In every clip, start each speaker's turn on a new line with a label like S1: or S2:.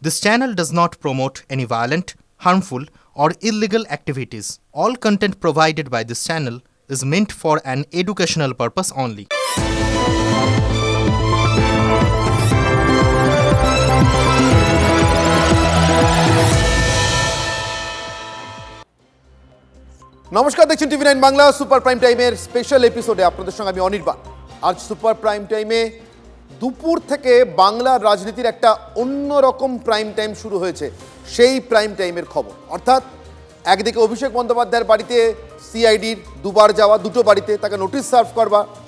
S1: This channel does not promote any violent, harmful, or illegal activities. All content provided by this channel is meant for an educational purpose only.
S2: নমস্কার, দেখছেন টিভি9 Bangla super prime টাইমের special এপিসোডে আপনাদের সঙ্গে আমি অনির্বাণ। আজ super prime টাইমে দুপুর থেকে বাংলার রাজনীতির একটা অন্যরকম প্রাইম টাইম শুরু হয়েছে। সেই প্রাইম টাইমের খবর, অর্থাৎ একদিকে অভিষেক বন্দ্যোপাধ্যায়ের বাড়িতে সিআইডির দুবার যাওয়া, দুটো বাড়িতে তাকে নোটিশ সার্ভ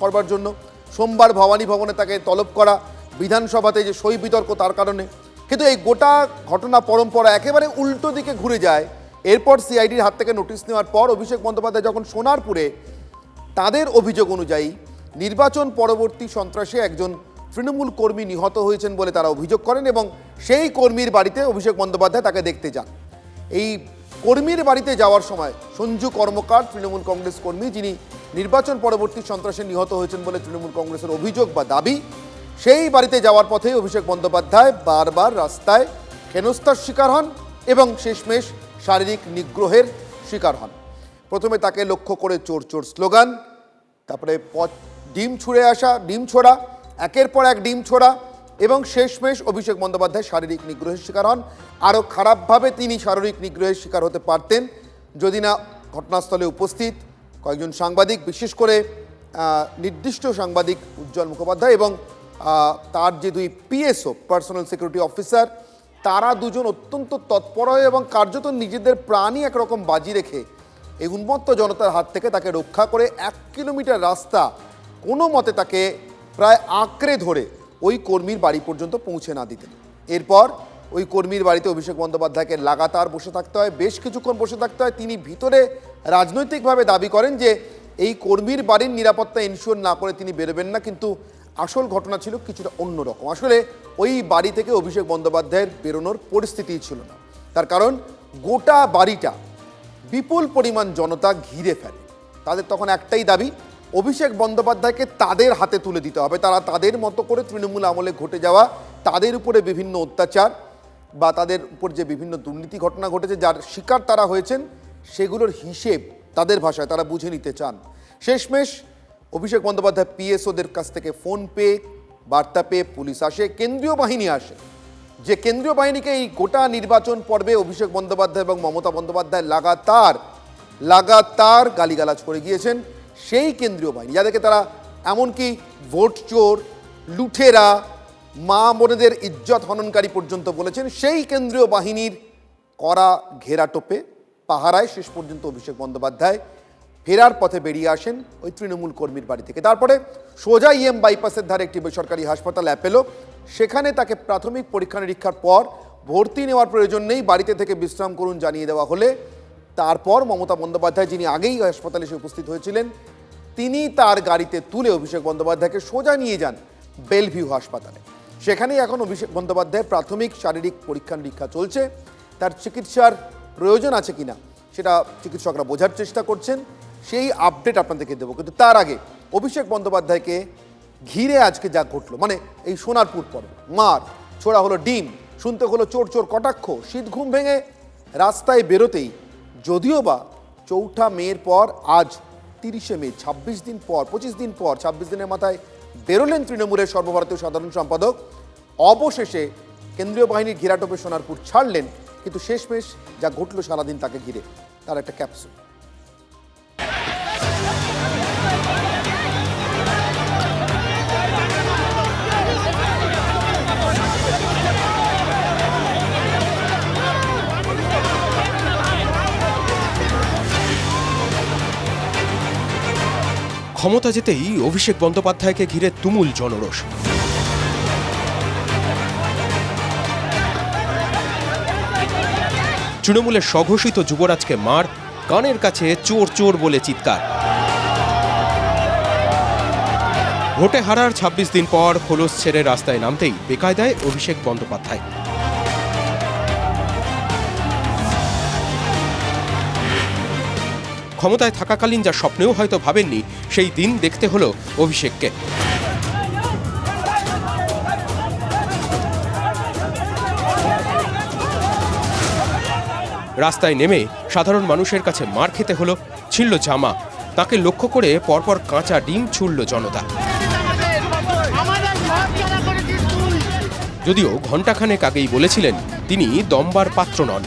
S2: করবার জন্য, সোমবার ভবানী ভবনে তাকে তলব করা, বিধানসভাতে যে সই বিতর্ক তার কারণে। কিন্তু এই গোটা ঘটনা পরম্পরা একেবারে উল্টো দিকে ঘুরে যায়। এরপর সিআইডির হাত থেকে নোটিশ নেওয়ার পর অভিষেক বন্দ্যোপাধ্যায় যখন সোনারপুরে তাদের অভিযোগ অনুযায়ী নির্বাচন পরবর্তী সন্ত্রাসে একজন তৃণমূল কর্মী নিহত হয়েছেন বলে তারা অভিযোগ করেন এবং সেই কর্মীর বাড়িতে অভিষেক বন্দ্যোপাধ্যায় তাকে দেখতে যান। এই কর্মীর বাড়িতে যাওয়ার সময় সঞ্জু কর্মকার, তৃণমূল কংগ্রেস কর্মী, যিনি নির্বাচন পরবর্তী সন্ত্রাসে নিহত হয়েছেন বলে তৃণমূল কংগ্রেসের অভিযোগ বা দাবি, সেই বাড়িতে যাওয়ার পথে অভিষেক বন্দ্যোপাধ্যায় বারবার রাস্তায় হেনস্থার শিকার হন এবং শেষমেশ শারীরিক নিগ্রহের শিকার হন। প্রথমে তাকে লক্ষ্য করে চোর চোর স্লোগান, তারপরে ডিম ছোড়া, একের পর এক ডিম ছোড়া এবং শেষমেশ অভিষেক বন্দ্যোপাধ্যায় শারীরিক নিগ্রহের শিকার হন। আরও খারাপভাবে তিনি শারীরিক নিগ্রহের শিকার হতে পারতেন যদি না ঘটনাস্থলে উপস্থিত কয়েকজন সাংবাদিক, বিশেষ করে নির্দিষ্ট সাংবাদিক উজ্জ্বল মুখোপাধ্যায় এবং তার যে দুই পিএসও, পার্সোনাল সিকিউরিটি অফিসার, তারা দুজন অত্যন্ত তৎপর হয়ে এবং কার্যত নিজেদের প্রাণই একরকম বাজি রেখে এই উন্মত্ত জনতার হাত থেকে তাকে রক্ষা করে 1 কিলোমিটার রাস্তা কোনো মতে তাকে প্রায় আঁকড়ে ধরে ওই কর্মীর বাড়ি পর্যন্ত পৌঁছে না দিতেন। এরপর ওই কর্মীর বাড়িতে অভিষেক বন্দ্যোপাধ্যায়কে লাগাতার বসে থাকতে হয়, বেশ কিছুক্ষণ বসে থাকতে হয়। তিনি ভিতরে রাজনৈতিকভাবে দাবি করেন যে এই কর্মীর বাড়ির নিরাপত্তা এনশিওর না করে তিনি বেরোবেন না, কিন্তু আসল ঘটনা ছিল কিছুটা অন্যরকম। আসলে ওই বাড়ি থেকে অভিষেক বন্দ্যোপাধ্যায়ের বেরোনোর পরিস্থিতিই ছিল না। তার কারণ গোটা বাড়িটা বিপুল পরিমাণ জনতা ঘিরে ফেলে। তাদের তখন একটাই দাবি, অভিষেক বন্দ্যোপাধ্যায়কে তাদের হাতে তুলে দিতে হবে। তারা তাদের মতো করে তৃণমূল আমলে ঘটে যাওয়া, তাদের উপরে বিভিন্ন অত্যাচার বা তাদের উপর যে বিভিন্ন দুর্নীতি ঘটনা ঘটেছে, যার শিকার তারা হয়েছেন, সেগুলোর হিসেব তাদের ভাষায় তারা বুঝে নিতে চান। শেষমেশ অভিষেক বন্দ্যোপাধ্যায় পিএসওদের কাছ থেকে ফোন পেয়ে, বার্তা পেয়ে পুলিশ আসে, কেন্দ্রীয় বাহিনী আসে। যে কেন্দ্রীয় বাহিনীকে এই গোটা নির্বাচন পর্বে অভিষেক বন্দ্যোপাধ্যায় এবং মমতা বন্দ্যোপাধ্যায় লাগাতার গালিগালাজ করে গিয়েছেন, সেই কেন্দ্রীয় বাহিনী যাদেরকে তারা এমনকি ভোট চোর, লুঠেরা, মা বোনেদের ইজ্জত হননকারী পর্যন্ত বলেছেন, সেই কেন্দ্রীয় বাহিনীর কড়া ঘেরাটোপে পাহারায় শেষ পর্যন্ত অভিষেক বন্দ্যোপাধ্যায় ফেরার পথে বেরিয়ে আসেন ওই তৃণমূল কর্মীর বাড়ি থেকে। তারপরে সোজা বাইপাসের ধারে একটি বেসরকারি হাসপাতাল অ্যাপেলো, সেখানে তাকে প্রাথমিক পরীক্ষা নিরীক্ষার পর ভর্তি নেওয়ার প্রয়োজন নেই, বাড়িতে থেকে বিশ্রাম করুন জানিয়ে দেওয়া হলে তারপর মমতা বন্দ্যোপাধ্যায়, যিনি আগেই হাসপাতালে এসে উপস্থিত হয়েছিলেন, তিনি তার গাড়িতে তুলে অভিষেক বন্দ্যোপাধ্যায়কে সোজা নিয়ে যান বেলভিউ হাসপাতালে। সেখানেই এখন অভিষেক বন্দ্যোপাধ্যায়ের প্রাথমিক শারীরিক পরীক্ষা নিরীক্ষা চলছে। তার চিকিৎসার প্রয়োজন আছে কিনা সেটা চিকিৎসকরা বোঝার চেষ্টা করছেন, সেই আপডেট আপনাদেরকে দেবো। কিন্তু তার আগে অভিষেক বন্দ্যোপাধ্যায়কে ঘিরে আজকে যা ঘটলো, মানে এই সোনারপুর পর্ব, মার ছোড়া হলো ডিম, শুনতে হলো চোর চোর কটাক্ষ, শীত ঘুম ভেঙে রাস্তায় বেরোতেই, যদিও বা 4 মের পর আজ 30শে মে, 26 দিন পর, 25 দিন পর, 26 দিনের মাথায় বেরোলেন তৃণমূলের সর্বভারতীয় সাধারণ সম্পাদক, অবশেষে কেন্দ্রীয় বাহিনীর ঘেরাটোপে সোনারপুর ছাড়লেন। কিন্তু শেষমেশ যা ঘটলো সারাদিন তাকে ঘিরে, তার একটা ক্যাপসুল।
S3: ক্ষমতা যেতেই অভিষেক বন্দ্যোপাধ্যায়কে ঘিরে তুমুল জনরোষ। তৃণমূলের স্বঘোষিত যুবরাজকে মার, কানের কাছে চোর চোর বলে চিৎকার। ভোটে হারার 26 দিন পর খোলস ছেড়ে রাস্তায় নামতেই বেকায়দায় অভিষেক বন্দ্যোপাধ্যায়। ক্ষমতায় থাকাকালীন যা স্বপ্নেও হয়তো ভাবেননি, সেই দিন দেখতে হলো অভিষেককে। রাস্তায় নেমে সাধারণ মানুষের কাছে মার খেতে হলো, ছিঁড়ল জামা, তাকে লক্ষ্য করে পরপর কাঁচা ডিম ছুড়ল জনতা। যদিও ঘণ্টাখানেক আগেই বলেছিলেন তিনি দমবার পাত্র নন।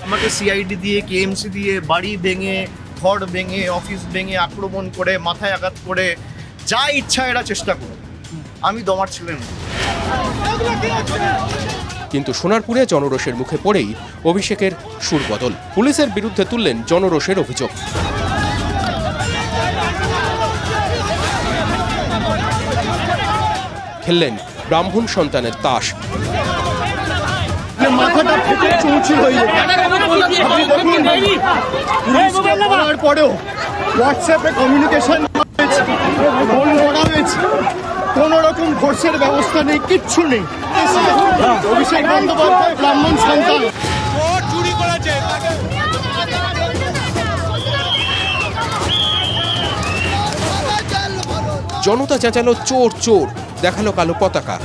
S4: আমাকে সিআইডি দিয়ে, কেএমসি দিয়ে বাড়ি ভেঙে, ঘর ভেঙে, অফিস ভেঙে আক্রমণ করে, মাথায় আঘাত করে, যা ইচ্ছা এরা চেষ্টা করে, আমি দমার ছিলেন।
S3: কিন্তু সোনারপুরে জনরোষের মুখে পড়েই অভিষেকের সুর বদল। পুলিশের বিরুদ্ধে তুললেন জনরোষের অভিযোগ। খেললেন ব্রাহ্মণ সন্তানের তাস।
S4: মাথাটা ফেটে চৌচির হয়ে যাওয়ার পরেও হোয়াটসঅ্যাপে কমিউনিকেশন ফোন করা হয়েছে, কোনো রকম ফোর্সের ব্যবস্থা নেই, কিচ্ছু নেই। অভিষেক বন্দ্যোপাধ্যায় ব্রাহ্মণ সন্তান।
S3: জনতা চেঁচালো চোর চোর, দেখালো কালো পতাকা।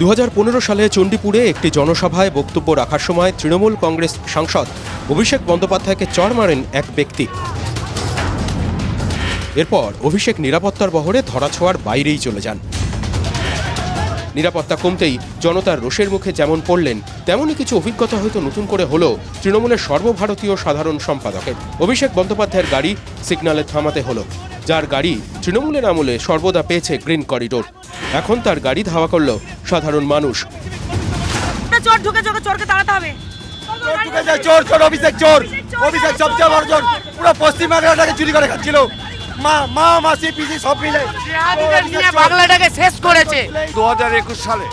S3: 2015 সালে চণ্ডীপুরে একটি জনসভায় বক্তব্য রাখার সময় তৃণমূল কংগ্রেস সাংসদ অভিষেক বন্দ্যোপাধ্যায়কে চড় মারেন এক ব্যক্তি। এরপর অভিষেক নিরাপত্তার বহরে ধরাছোঁয়ার বাইরেই চলে যান। নিরাপত্তা কমতেই জনতার রোষের মুখে যেমন পড়লেন, তেমনই কিছু অভিজ্ঞতা হয়তো নতুন করে হলো তৃণমূলের সর্বভারতীয় সাধারণ সম্পাদকের। অভিষেক বন্দ্যোপাধ্যায়ের গাড়ি সিগন্যালে থামাতে হলো, যার গাড়ি তৃণমূলের আমলে সর্বদা পেয়েছে গ্রিন করিডোর। এখন তার গাড়ি ধাওয়া করলো সাধারণ মানুষ।
S5: অভিষেক সবচেয়ে বড় চোর, পুরো পশ্চিমবাংলাটাকে চুরি করে খাচ্ছিল। মা মাসি পিসি সব মিলে
S6: বাংলাটাকে শেষ করেছে।
S5: 2021 সালে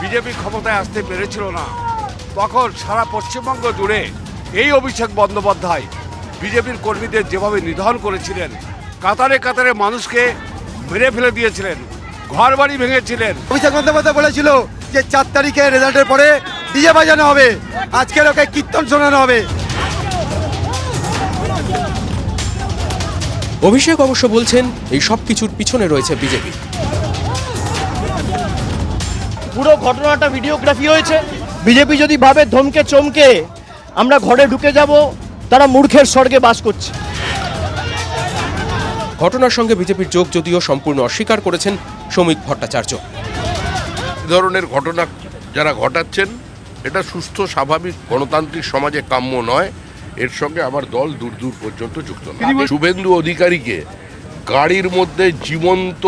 S5: বিজেপি ক্ষমতায় আসতে পেরেছিল না, তখন সারা পশ্চিমবঙ্গ জুড়ে এই অভিষেক বন্দ্যোপাধ্যায় বিজেপির কর্মীদের যেভাবে নিধন করেছিলেন, কাতারে কাতারে মানুষকে মেরে ফেলে দিয়েছিলেন, ঘর বাড়ি ভেঙেছিলেন। অভিষেক বন্দ্যোপাধ্যায় বলেছিল যে 4 তারিখে রেজাল্টের পরে ডিজে বাজানো হবে, আজকের ওকে কীর্তন শোনানো হবে।
S3: অভিষেক অবশ্য বলছেন এই সব কিছুর পিছনে রয়েছে বিজেপি।
S4: পুরো ঘটনাটা ভিডিওগ্রাফি হয়েছে। বিজেপি যদি ভাবে ধমকে চমকে আমরা ঘরে ঢুকে যাব, তারা মূর্খের স্বর্গে বাস করছে।
S3: ঘটনার সঙ্গে বিজেপির যোগ যদিও সম্পূর্ণ অস্বীকার করেছেন শ্রমিক ভট্টাচার্য।
S7: এ ধরনের ঘটনা যারা ঘটাচ্ছেন, এটা সুস্থ স্বাভাবিক গণতান্ত্রিক সমাজে কাম্য নয়। এর সঙ্গে আমার দল দূর দূর পর্যন্ত যুক্ত নয়। শুভেন্দু অধিকারীকে গাড়ির মধ্যে জীবন্ত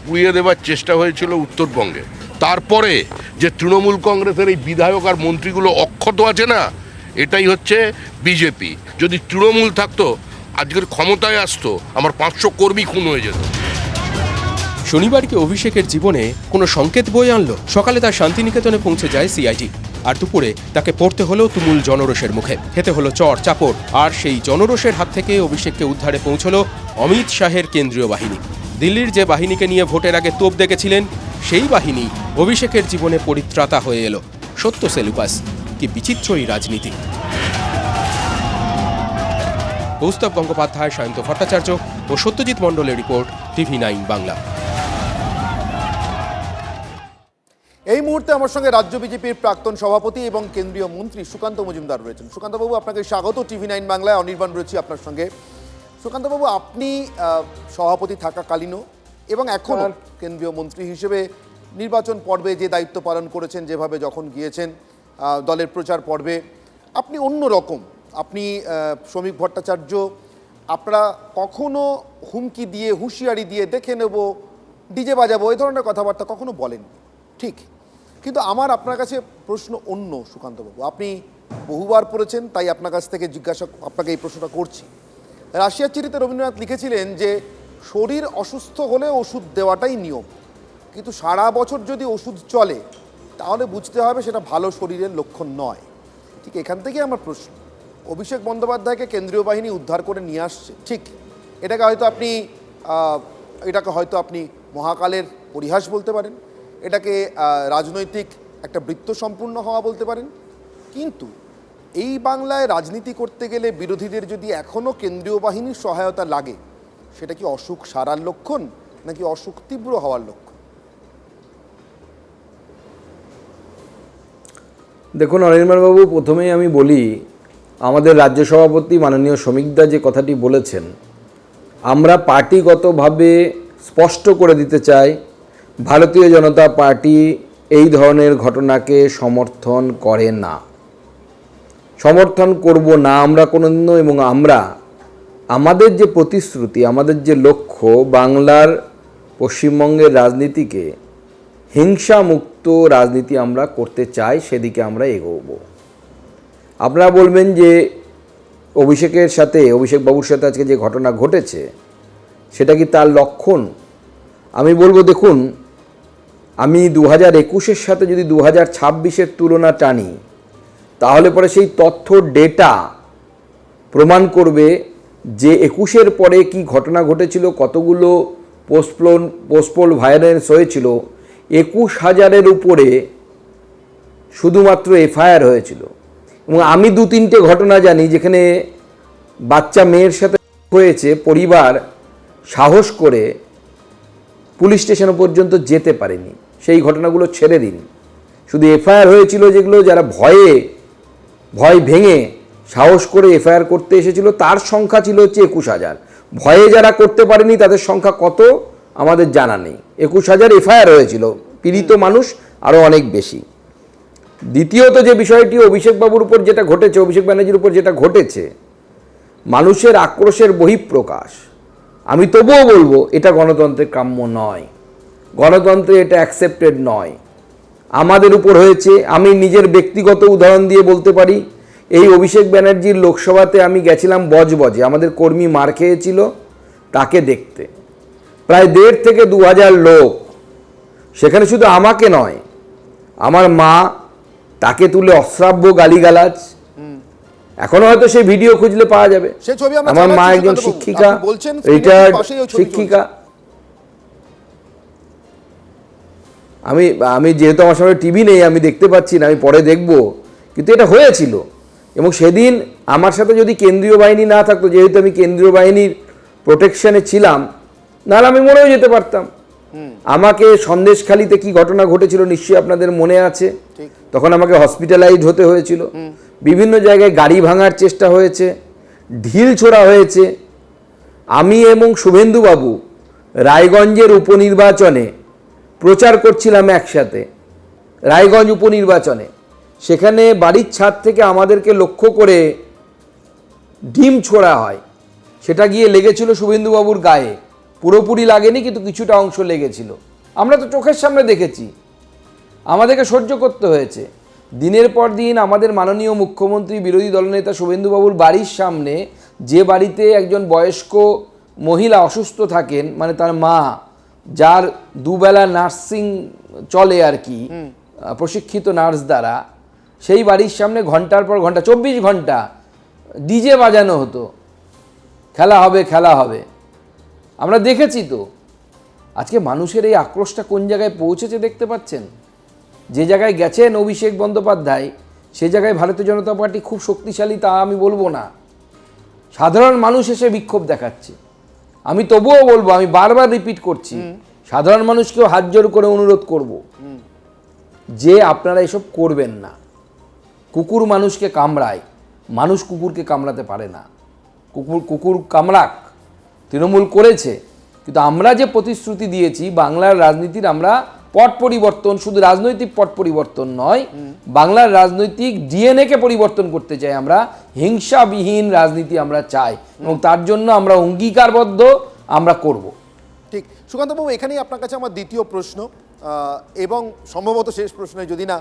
S7: পুড়িয়ে দেওয়ার চেষ্টা হয়েছিল উত্তরবঙ্গে। তারপরে যে তৃণমূল কংগ্রেসের এই বিধায়ক আর মন্ত্রীগুলো অক্ষত আছে না, এটাই হচ্ছে বিজেপি। যদি তৃণমূল থাকতো, আজকের ক্ষমতায় আসতো, আমার 500 কর্মী খুন হয়ে যেত।
S3: শনিবার কি অভিষেকের জীবনে কোনো সংকেত বয়ে আনলো? সকালে তার শান্তিনিকেতনে পৌঁছে যায় সিআইডি, আর দুপুরে তাকে পড়তে হলো তুমুল জনরোষের মুখে, খেতে হলো চড় চাপড়। আর সেই জনরোষের হাত থেকে অভিষেককে উদ্ধারে পৌঁছলো অমিত শাহের কেন্দ্রীয় বাহিনী। দিল্লির যে বাহিনীকে নিয়ে ভোটের আগে তোপ দেখেছিলেন, সেই বাহিনী অভিষেকের জীবনে পরিত্রাতা হয়ে এলো। সত্য সেলুপাস, কি বিচিত্র এই রাজনীতি। কৌস্তব গঙ্গোপাধ্যায়, সায়ন্ত ভট্টাচার্য ও সত্যজিৎ মণ্ডলের রিপোর্ট, TV9 বাংলা।
S2: এই মুহূর্তে আমার সঙ্গে রাজ্য বিজেপির প্রাক্তন সভাপতি এবং কেন্দ্রীয় মন্ত্রী সুকান্ত মজুমদার রয়েছেন। সুকান্তবাবু, আপনাকে স্বাগত TV9 বাংলায়। অনির্বাণ রয়েছি আপনার সঙ্গে। সুকান্তবাবু, আপনি সভাপতি থাকাকালীনও এবং এখন কেন্দ্রীয় মন্ত্রী হিসেবে নির্বাচন পর্বে যে দায়িত্ব পালন করেছেন, যেভাবে যখন গিয়েছেন দলের প্রচার পর্বে, আপনি অন্য রকম। আপনি শ্রমিক ভট্টাচার্য, আপনারা কখনো হুমকি দিয়ে, হুঁশিয়ারি দিয়ে, দেখে নেব, ডিজে বাজাবো, এই ধরনের কথাবার্তা কখনো বলেননি, ঠিক। কিন্তু আমার আপনার কাছে প্রশ্ন অন্য, সুকান্তবাবু। আপনি বহুবার পড়েছেন, তাই আপনার কাছ থেকে আপনাকে এই প্রশ্নটা করছি। রাশিয়ার চিঠিতে রবীন্দ্রনাথ লিখেছিলেন যে শরীর অসুস্থ হলে ওষুধ দেওয়াটাই নিয়ম, কিন্তু সারা বছর যদি ওষুধ চলে তাহলে বুঝতে হবে সেটা ভালো শরীরের লক্ষণ নয়। ঠিক এখান থেকেই আমার প্রশ্ন। অভিষেক বন্দ্যোপাধ্যায়কে কেন্দ্রীয় বাহিনী উদ্ধার করে নিয়ে আসছে, ঠিক। এটাকে হয়তো আপনি মহাকালের পরিহাস বলতে পারেন, এটাকে রাজনৈতিক একটা বৃত্ত সম্পূর্ণ হওয়া বলতে পারেন। কিন্তু এই বাংলায় রাজনীতি করতে গেলে বিরোধীদের যদি এখনও কেন্দ্রীয় বাহিনীর সহায়তা লাগে, সেটা কি অসুখ সারার লক্ষণ নাকি অসুখ তীব্র হওয়ার লক্ষণ?
S8: দেখুন অনির্বাণবাবু, প্রথমেই আমি বলি, আমাদের রাজ্য সভাপতি মাননীয় শ্রমিকদা যে কথাটি বলেছেন, আমরা পার্টিগতভাবে স্পষ্ট করে দিতে চাই, ভারতীয় জনতা পার্টি এই ধরনের ঘটনাকে সমর্থন করে না, সমর্থন করব না আমরা কোনোদিনও। এবং আমরা আমাদের যে প্রতিশ্রুতি, আমাদের যে লক্ষ্য, বাংলার পশ্চিমবঙ্গের রাজনীতিকে হিংসামুক্ত রাজনীতি আমরা করতে চাই, সেদিকে আমরা এগোবো। আপনারা বলবেন যে অভিষেকবাবুর সাথে আজকে যে ঘটনা ঘটেছে সেটা কি তার লক্ষণ? আমি বলবো, দেখুন, আমি 2021-এর সাথে যদি 2026-এর তুলনা টানি, তাহলে পরে সেই তথ্য ডেটা প্রমাণ করবে যে 21-এর পরে কি ঘটনা ঘটেছিল, কতগুলো পোস্টপোল ভায়োলেন্স হয়েছিল। 21,000-এর উপরে শুধুমাত্র এফআইআর হয়েছিল। এবং আমি 2-3টে ঘটনা জানি যেখানে বাচ্চা মেয়ের সাথে হয়েছে, পরিবার সাহস করে পুলিশ স্টেশন পর্যন্ত যেতে পারেনি। সেই ঘটনাগুলো ছেড়ে দিন, শুধু এফআইআর হয়েছিল যেগুলো যারা ভয় ভেঙে সাহস করে এফআইআর করতে এসেছিল, তার সংখ্যা ছিল হচ্ছে 21,000। ভয়ে যারা করতে পারেনি তাদের সংখ্যা কত আমাদের জানা নেই। 21,000 এফআইআর হয়েছিল, পীড়িত মানুষ আরও অনেক বেশি। দ্বিতীয়ত যে বিষয়টি অভিষেকবাবুর উপর যেটা ঘটেছে, অভিষেক ব্যানার্জির উপর যেটা ঘটেছে, মানুষের আক্রোশের বহিঃপ্রকাশ। আমি তবুও বলবো এটা গণতন্ত্রের কাম্য নয়, গণতন্ত্রে এটা অ্যাকসেপ্টেড নয়। আমাদের উপর হয়েছে। আমি নিজের ব্যক্তিগত উদাহরণ দিয়ে বলতে পারি, এই অভিষেক ব্যানার্জির লোকসভাতে আমি গেছিলাম বজবজে, আমাদের কর্মী মার খেয়েছিল তাকে দেখতে, প্রায় 1,500 থেকে 2,000 লোক। সেখানে শুধু আমাকে নয়, আমার মা, তাকে তুলে অশ্রাব্য গালিগালাজ, এখনো হয়তো সেই ভিডিও খুঁজলে পাওয়া যাবে। আমার মা একজন শিক্ষিকা, রিটায়ার্ড শিক্ষিকা। আমি যেহেতু আমার সামনে টিভি নেই, আমি দেখতে পাচ্ছি না, আমি পরে দেখব, কিন্তু এটা হয়েছিল। এবং সেদিন আমার সাথে যদি কেন্দ্রীয় বাহিনী না থাকতো, যেহেতু আমি কেন্দ্রীয় বাহিনীর প্রোটেকশনে ছিলাম, নাহলে আমি মরেও যেতে পারতাম। আমাকে সন্দেশখালিতে কি ঘটনা ঘটেছিল নিশ্চয়ই আপনাদের মনে আছে। তখন আমাকে হসপিটালাইজড হতে হয়েছিল, বিভিন্ন জায়গায় গাড়ি ভাঙার চেষ্টা হয়েছে, ঢিল ছোড়া হয়েছে। আমি এবং শুভেন্দুবাবু রায়গঞ্জের উপনির্বাচনে প্রচার করছিলাম একসাথে, রায়গঞ্জ উপনির্বাচনে। সেখানে বাড়ির ছাদ থেকে আমাদেরকে লক্ষ্য করে ডিম ছোড়া হয়, সেটা গিয়ে লেগেছিল শুভেন্দুবাবুর গায়ে। পুরোপুরি লাগেনি, কিন্তু কিছুটা অংশ লেগেছিল। আমরা তো চোখের সামনে দেখেছি, আমাদেরকে সহ্য করতে হয়েছে। দিনের পর দিন আমাদের মাননীয় মুখ্যমন্ত্রী, বিরোধী দলনেতা শুভেন্দুবাবুর বাড়ির সামনে, যে বাড়িতে একজন বয়স্ক মহিলা অসুস্থ থাকেন, মানে তার মা, যার দুবেলা নার্সিং চলে আর কি, প্রশিক্ষিত নার্স দ্বারা, সেই বাড়ির সামনে ঘন্টার পর ঘন্টা, 24 ঘন্টা ডিজে বাজানো হতো, খেলা হবে খেলা হবে। আমরা দেখেছি তো। আজকে মানুষের এই আক্রোশটা কোন জায়গায় পৌঁছেছে দেখতে পাচ্ছেন। যে জায়গায় গেছেন অভিষেক বন্দ্যোপাধ্যায়, সে জায়গায় ভারতীয় জনতা পার্টি খুব শক্তিশালী তা আমি বলবো না। সাধারণ মানুষ এসে বিক্ষোভ দেখাচ্ছে। আমি তবুও বলবো, আমি বারবার রিপিট করছি, সাধারণ মানুষকেও হাত জোর করে অনুরোধ করব যে আপনারা এসব করবেন না। কুকুর মানুষকে কামড়ায়, মানুষ কুকুরকে কামড়াতে পারে না। কুকুর কামড়াক, তৃণমূল করেছে, কিন্তু আমরা যে প্রতিশ্রুতি দিয়েছি, বাংলার রাজনীতির আমরা পট পরিবর্তন, শুধু রাজনৈতিক পট পরিবর্তন নয়, বাংলার রাজনৈতিক ডিএনএকে পরিবর্তন করতে চাই আমরা। হিংসাবিহীন রাজনীতি আমরা চাই, এবং তার জন্য আমরা অঙ্গীকারবদ্ধ, আমরা করব।
S2: ঠিক। সুকান্তবাবু, এখানেই আপনার কাছে আমার দ্বিতীয় প্রশ্ন, এবং সম্ভবত শেষ প্রশ্ন, যদি না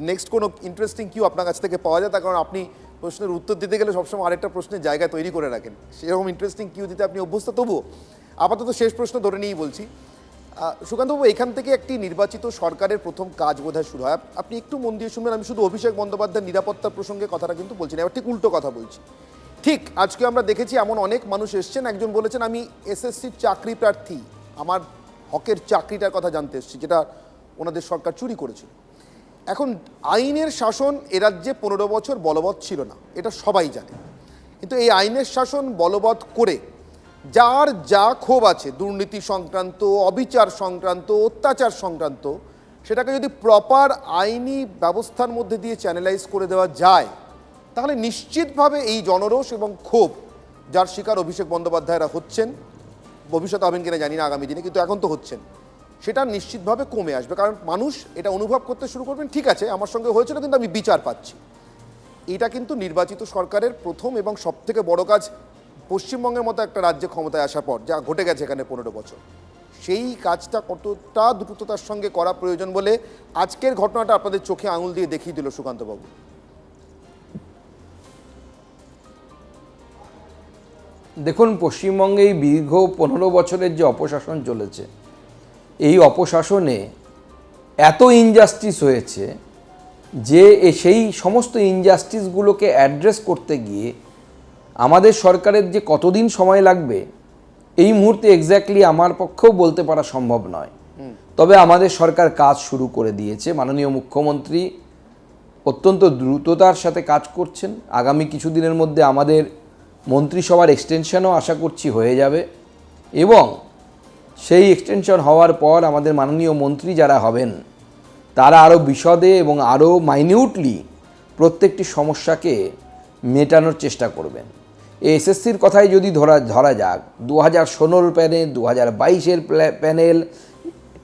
S2: নেক্সট কোনো ইন্টারেস্টিং কিউ আপনার কাছ থেকে পাওয়া যায়। তার কারণ আপনি প্রশ্নের উত্তর দিতে গেলে সবসময় আরেকটা প্রশ্নের জায়গা তৈরি করে রাখেন, সেরকম ইন্টারেস্টিং কিউ দিতে আপনি অভ্যস্ত। তবুও আপাতত শেষ প্রশ্ন ধরে নিয়েই বলছি। সুকান্তবাবু, এখান থেকে একটি নির্বাচিত সরকারের প্রথম কাজ বোধহয় শুরু হয়। আপনি একটু মন দিয়ে শুনবেন, আমি শুধু অভিষেক বন্দ্যোপাধ্যায়ের নিরাপত্তার প্রসঙ্গে কথাটা কিন্তু বলছি না, এবার ঠিক উল্টো কথা বলছি। ঠিক আজকে আমরা দেখেছি এমন অনেক মানুষ এসছেন, একজন বলেছেন আমি এসএসসির চাকরি প্রার্থী, আমার হকের চাকরিটার কথা জানতে এসেছি, যেটা ওনাদের সরকার চুরি করেছিল। এখন আইনের শাসন এ রাজ্যে 15 বছর বলবৎ ছিল না, এটা সবাই জানে। কিন্তু এই আইনের শাসন বলবৎ করে যার যা ক্ষোভ আছে, দুর্নীতি সংক্রান্ত, অবিচার সংক্রান্ত, অত্যাচার সংক্রান্ত, সেটাকে যদি প্রপার আইনি ব্যবস্থার মধ্যে দিয়ে চ্যানেলাইজ করে দেওয়া যায়, তাহলে নিশ্চিতভাবে এই জনরোষ এবং ক্ষোভ যার শিকার অভিষেক বন্দ্যোপাধ্যায়রা হচ্ছেন, ভবিষ্যতে হবেন কিনা জানি না আগামী দিনে, কিন্তু এখন তো হচ্ছেন, সেটা নিশ্চিতভাবে কমে আসবে। কারণ মানুষ এটা অনুভব করতে শুরু করবেন, ঠিক আছে আমার সঙ্গে হয়েছিল কিন্তু আমি বিচার পাচ্ছি। এটা কিন্তু নির্বাচিত সরকারের প্রথম এবং সবথেকে বড় কাজ পশ্চিমবঙ্গের মতো একটা রাজ্যে ক্ষমতায় আসার পর, যা ঘটে গেছে এখানে 15 বছর, সেই কাজটা কতটা দ্রুততার সঙ্গে করা প্রয়োজন বলে আজকের ঘটনাটা আপনাদের চোখে আঙুল দিয়ে দেখিয়ে দিল সুকান্তবাবু।
S8: দেখুন, পশ্চিমবঙ্গে এই দীর্ঘ 15 বছরের যে অপশাসন চলেছে, এই অপশাসনে এত ইনজাস্টিস হয়েছে যে সেই সমস্ত ইনজাস্টিসগুলোকে অ্যাড্রেস করতে গিয়ে আমাদের সরকারের যে কতদিন সময় লাগবে এই মুহূর্তে এক্স্যাক্টলি আমার পক্ষেও বলতে পারা সম্ভব নয়। তবে আমাদের সরকার কাজ শুরু করে দিয়েছে। মাননীয় মুখ্যমন্ত্রী অত্যন্ত দ্রুততার সাথে কাজ করছেন। আগামী কিছুদিনের মধ্যে আমাদের মন্ত্রিসভার এক্সটেনশনও আশা করছি হয়ে যাবে, এবং সেই এক্সটেনশন হওয়ার পর আমাদের মাননীয় মন্ত্রী যারা হবেন তারা আরও বিশদে এবং আরও মাইনিউটলি প্রত্যেকটি সমস্যাকে মেটানোর চেষ্টা করবেন। এসএসসির কথাই যদি ধরা যাক, 2016 প্যানেল, 2022-এর প্যানেল,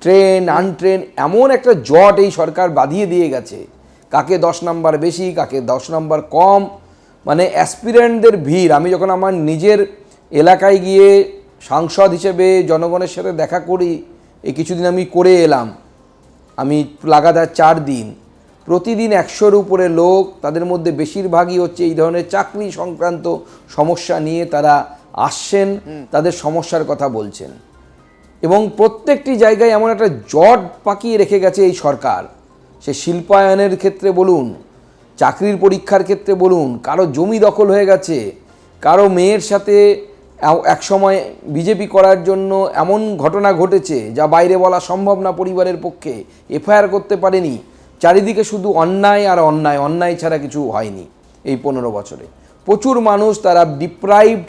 S8: ট্রেন আনট্রেন, এমন একটা জট এই সরকার বাঁধিয়ে দিয়ে গেছে, কাকে 10 নাম্বার বেশি, কাকে 10 নাম্বার কম, মানে অ্যাসপিরেন্টদের ভিড়। আমি যখন আমার নিজের এলাকায় গিয়ে সাংসদ হিসেবে জনগণের সাথে দেখা করি, এই কিছুদিন আমি করে এলাম, আমি লাগাতার 4 দিন, প্রতিদিন 100-র উপরে লোক, তাদের মধ্যে বেশিরভাগই হচ্ছে এই ধরনের চাকরি সংক্রান্ত সমস্যা নিয়ে তারা আসছেন, তাদের সমস্যার কথা বলছেন। এবং প্রত্যেকটি জায়গায় এমন একটা জট পাকিয়ে রেখে গেছে এই সরকার, সে শিল্পায়নের ক্ষেত্রে বলুন, চাকরির পরীক্ষার ক্ষেত্রে বলুন, কারো জমি দখল হয়ে গেছে, কারো মেয়ের সাথে একসময় বিজেপি করার জন্য এমন ঘটনা ঘটেছে যা বাইরে বলা সম্ভব না পরিবারের পক্ষে, এফআইআর করতে পারেনি। চারিদিকে শুধু অন্যায় আর অন্যায়, অন্যায় ছাড়া কিছু হয়নি এই 15 বছরে। প্রচুর মানুষ তারা ডিপ্রাইভড,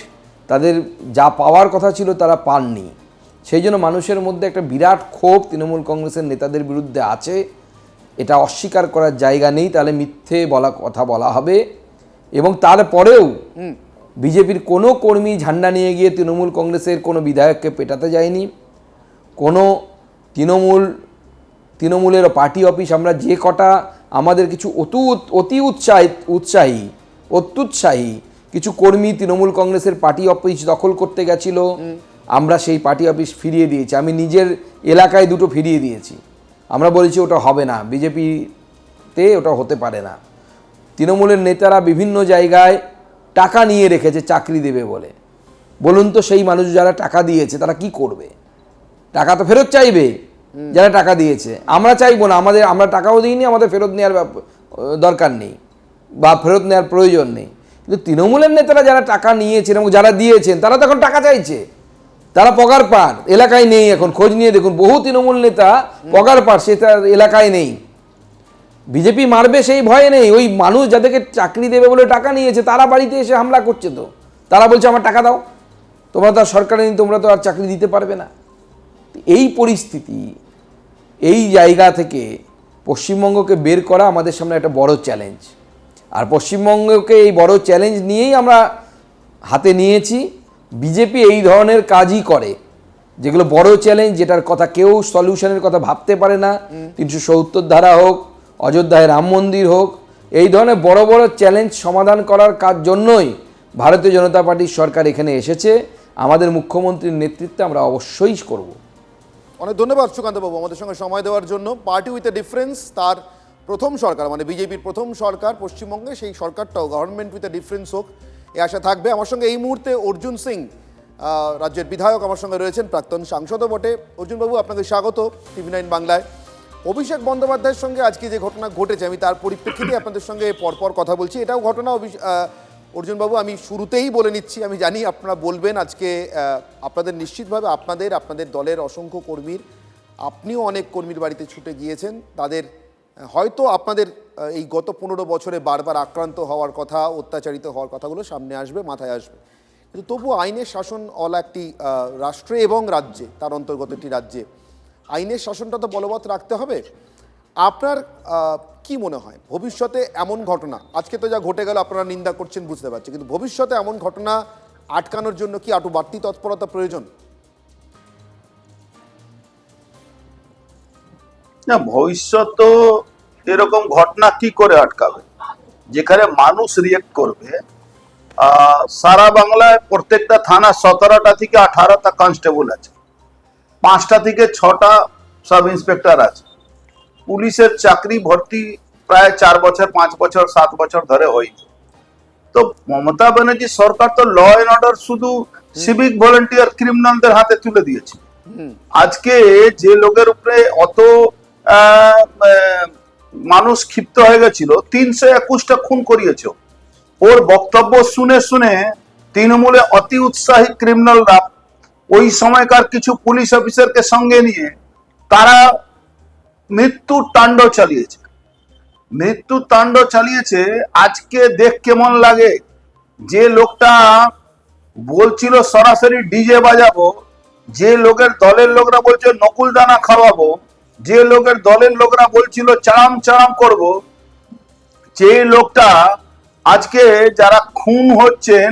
S8: তাদের যা পাওয়ার কথা ছিল তারা পাননি। সেই জন্য মানুষের মধ্যে একটা বিরাট ক্ষোভ তৃণমূল কংগ্রেসের নেতাদের বিরুদ্ধে আছে, এটা অস্বীকার করার জায়গা নেই, তাহলে মিথ্যে কথা বলা হবে। এবং তারপরেও বিজেপির কোনো কর্মী ঝান্ডা নিয়ে গিয়ে তৃণমূল কংগ্রেসের কোনো বিধায়ককে পেটাতে যায়নি। কোনো তৃণমূলের পার্টি অফিস, আমরা যে কটা আমাদের কিছু অতি অত্যুৎসাহী কিছু কর্মী তৃণমূল কংগ্রেসের পার্টি অফিস দখল করতে গেছিল, আমরা সেই পার্টি অফিস ফিরিয়ে দিয়েছি। আমি নিজের এলাকায় 2টো ফিরিয়ে দিয়েছি। আমরা বলেছি ওটা হবে না, বিজেপিতে ওটা হতে পারে না। তৃণমূলের নেতারা বিভিন্ন জায়গায় টাকা নিয়ে রেখেছে চাকরি দেবে বলে। বলুন তো, সেই মানুষ যারা টাকা দিয়েছে তারা কি করবে? টাকা তো ফেরত চাইবে যারা টাকা দিয়েছে। আমরা চাইবো না, আমরা টাকাও দিইনি, আমাদের ফেরত নেওয়ার দরকার নেই বা ফেরত নেওয়ার প্রয়োজন নেই। কিন্তু তৃণমূলের নেতারা যারা টাকা নিয়েছেন এবং যারা দিয়েছেন তারা তো এখন টাকা চাইছে, তারা পগার পান, এলাকায় নেই। এখন খোঁজ নিয়ে দেখুন, বহু তৃণমূল নেতা পগার পান, সে তার এলাকায় নেই। বিজেপি মারবে সেই ভয়ে নেই, ওই মানুষ যাদেরকে চাকরি দেবে বলে টাকা নিয়েছে তারা বাড়িতে এসে হামলা করছে। তো তারা বলছে আমার টাকা দাও, তোমরা তো আর সরকারে নেই, তোমরা তো আর চাকরি দিতে পারবে না। এই পরিস্থিতি, এই জায়গা থেকে পশ্চিমবঙ্গকে বের করা আমাদের সামনে একটা বড় চ্যালেঞ্জ। আর পশ্চিমবঙ্গকে এই বড় চ্যালেঞ্জ নিয়েই আমরা হাতে নিয়েছি। বিজেপি এই ধরনের কাজই করে, যেগুলো বড় চ্যালেঞ্জ, যেটার কথা কেউ সলিউশনের কথা ভাবতে পারে না। 370 ধারা হোক, অযোধ্যায় রাম মন্দির হোক, এই ধরনের বড় বড় চ্যালেঞ্জ সমাধান করার কাজ জন্যই ভারতীয় জনতা পার্টির সরকার এখানে এসেছে। আমাদের মুখ্যমন্ত্রীর নেতৃত্বে আমরা অবশ্যই করব।
S2: অনেক ধন্যবাদ সুকান্তবাবু আমাদের সঙ্গে সময় দেওয়ার জন্য। পার্টি উইথ এ ডিফারেন্স, তার প্রথম সরকার, মানে বিজেপির প্রথম সরকার পশ্চিমবঙ্গে, সেই সরকারটাও গভর্নমেন্ট উইথ এ ডিফারেন্স হোক, এ আশা থাকবে। আমার সঙ্গে এই মুহূর্তে অর্জুন সিং, রাজ্যের বিধায়ক, আমার সঙ্গে রয়েছেন, প্রাক্তন সাংসদও বটে। অর্জুনবাবু, আপনাকে স্বাগত TV9 বাংলায়। অভিষেক বন্দ্যোপাধ্যায়ের সঙ্গে আজকে যে ঘটনা ঘটেছে, আমি তার পরিপ্রেক্ষিতে আপনাদের সঙ্গে পরপর কথা বলছি। এটাও ঘটনা অর্জুনবাবু, আমি শুরুতেই বলে নিচ্ছি, আমি জানি আপনারা বলবেন আজকে আপনাদের নিশ্চিতভাবে আপনাদের দলের অসংখ্য কর্মীর, আপনিও অনেক কর্মীর বাড়িতে ছুটে গিয়েছেন, তাদের হয়তো আপনাদের এই গত 15 বছরে বারবার আক্রান্ত হওয়ার কথা, অত্যাচারিত হওয়ার কথাগুলো সামনে আসবে, মাথায় আসবে। কিন্তু তবু আইনের শাসন অলা একটি রাষ্ট্রে এবং রাজ্যে, তার অন্তর্গত একটি রাজ্যে আইনের শাসনটা তো বলবৎ রাখতে হবে। আপনার কি মনে হয় ভবিষ্যতে এমন ঘটনা, আজকে তো যা ঘটে গেল আপনারা নিন্দা করছেন বুঝতে পারছি, কিন্তু ভবিষ্যতে এমন ঘটনা আটকানোর জন্য কি আরো বাড়তি তৎপরতা প্রয়োজন?
S9: না, ভবিষ্যৎ তো এরকম ঘটনা কি করে আটকাবে যেখানে মানুষ রিয়েক্ট করবে। সারা বাংলায় প্রত্যেকটা থানা 17টা থেকে 18টা কনস্টেবল আছে, 5টা থেকে 6টা সাব ইন্সপেক্টর আছে। পুলিশের চাকরি ভর্তি প্রায় 4 বছর 5 বছর 7 বছর ধরে হয়নি। তো মমতা ব্যানার্জি সরকার তো ল অ্যান্ড অর্ডার শুধু সিভিক ভলেন্টিয়ার ক্রিমিনালদের হাতে তুলে দিয়েছে। আজকে যে লোকের উপরে অত মানুষ ক্ষিপ্ত হয়ে গেছিল, 321টা খুন করিয়েছে। ওর বক্তব্য শুনে শুনে তৃণমূলে অতি উৎসাহী ক্রিমিনালরা ওই সময়কার কিছু পুলিশ অফিসারকে সঙ্গে নিয়ে তারা মৃত্যুর তাণ্ডব চালিয়েছে। আজকে দেখ কেমন লাগে, যে লোকটা বলছিল সরাসরি ডিজে বাজাবো, যে লোকের দলের লোকরা বলছে নকুল দানা খাওয়াবো, যে লোকের দলের লোকরা বলছিল চাড়াম চাড়াম করব, যে লোকটা আজকে যারা খুন হচ্ছেন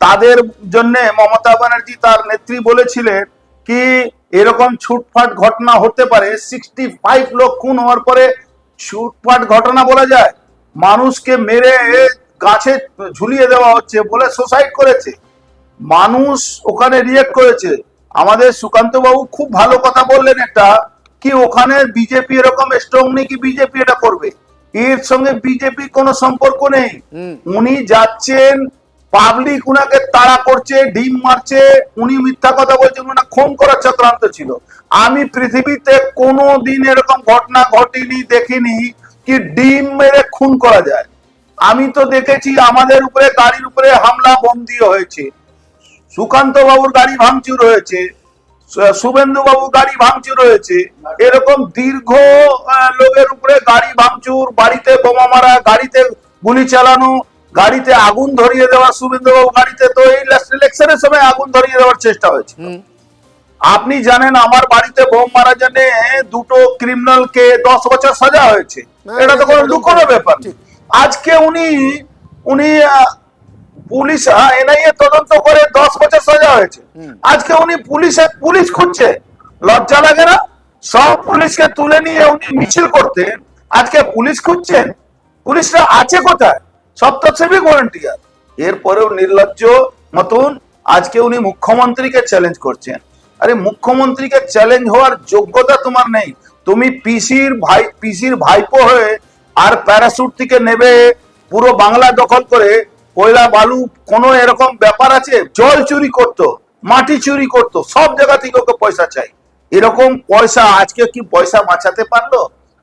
S9: তাদের জন্য মমতা ব্যানার্জি তার নেত্রী বলেছিলেন কি এরকম ছুটফাট ঘটনা হতে পারে। 65 লোক খুন হওয়ার পরে ছুটফাট ঘটনা বলা যায়? মানুষকে মেরে গাছে ঝুলিয়ে দেওয়া হচ্ছে বলে সুসাইড করেছে, মানুষ ওখানে রিয়েক্ট করেছে। আমাদের সুকান্ত বাবু খুব ভালো কথা বললেন একটা, কি ওখানে বিজেপি এরকম স্ট্রং নেই কি বিজেপি এটা করবে, এর সঙ্গে বিজেপি কোনো সম্পর্ক নেই। উনি যাচ্ছেন, পাবলিক উনাকে তাড়া করছে, ডিম মারছে, উনি মিথ্যা কথা বলছেন, উনি খুন করার চক্রান্ত ছিল। আমি পৃথিবীতে কোনো দিন এরকম ঘটনা ঘটেনি, দেখিনি কি ডিম মেরে খুন করা যায়। আমি তো দেখেছি আমাদের উপরে গাড়ির উপরে হামলা বন্দি হয়েছে, সুকান্ত বাবুর গাড়ি ভাঙচুর হয়েছে, শুভেন্দু বাবু গাড়ি ভাঙচুর হয়েছে, এরকম দীর্ঘ লোকের উপরে গাড়ি ভাঙচুর, বাড়িতে বোমা মারা, গাড়িতে গুলি চালানো, গাড়িতে আগুন ধরিয়ে দেওয়া। শুভেন্দু বাবু গাড়িতে তো এই ইলেকশনের সময় আগুন ধরিয়ে দেওয়ার চেষ্টা হয়েছে। আপনি জানেন আমার বাড়িতে বোম মারা জন্য 2টো ক্রিমিনালকে 10 বছর সাজা হয়েছে, এটা তো কোনো লুকোনোর ব্যাপার। আজকে উনি পুলিশ এনআইএ তদন্ত করে 10 বছর সাজা হয়েছে, আজকে উনি পুলিশ খুঁজছে। লজ্জা লাগে না? সব পুলিশকে তুলে নিয়ে উনি মিছিল করতেন, আজকে পুলিশ খুঁজছেন। পুলিশরা আছে কোথায়? সব তো সিভিক ভলেন্টিয়ার। এরপরেও নির্লজ্জ মতন আজকে উনি মুখ্যমন্ত্রীকে চ্যালেঞ্জ করছেন। আরে মুখ্যমন্ত্রীকে চ্যালেঞ্জ হওয়ার যোগ্যতা তোমার নেই। তুমি পিসির ভাইপো হয়ে আর প্যারাসুট থেকে নেবে পুরো বাংলা দখল করে কয়লা বালু কোন এরকম ব্যাপার আছে? জল চুরি করতো, মাটি চুরি করতো, সব জায়গা থেকে ওকে পয়সা চাই। এরকম পয়সা আজকে কি পয়সা বাঁচাতে পারলো?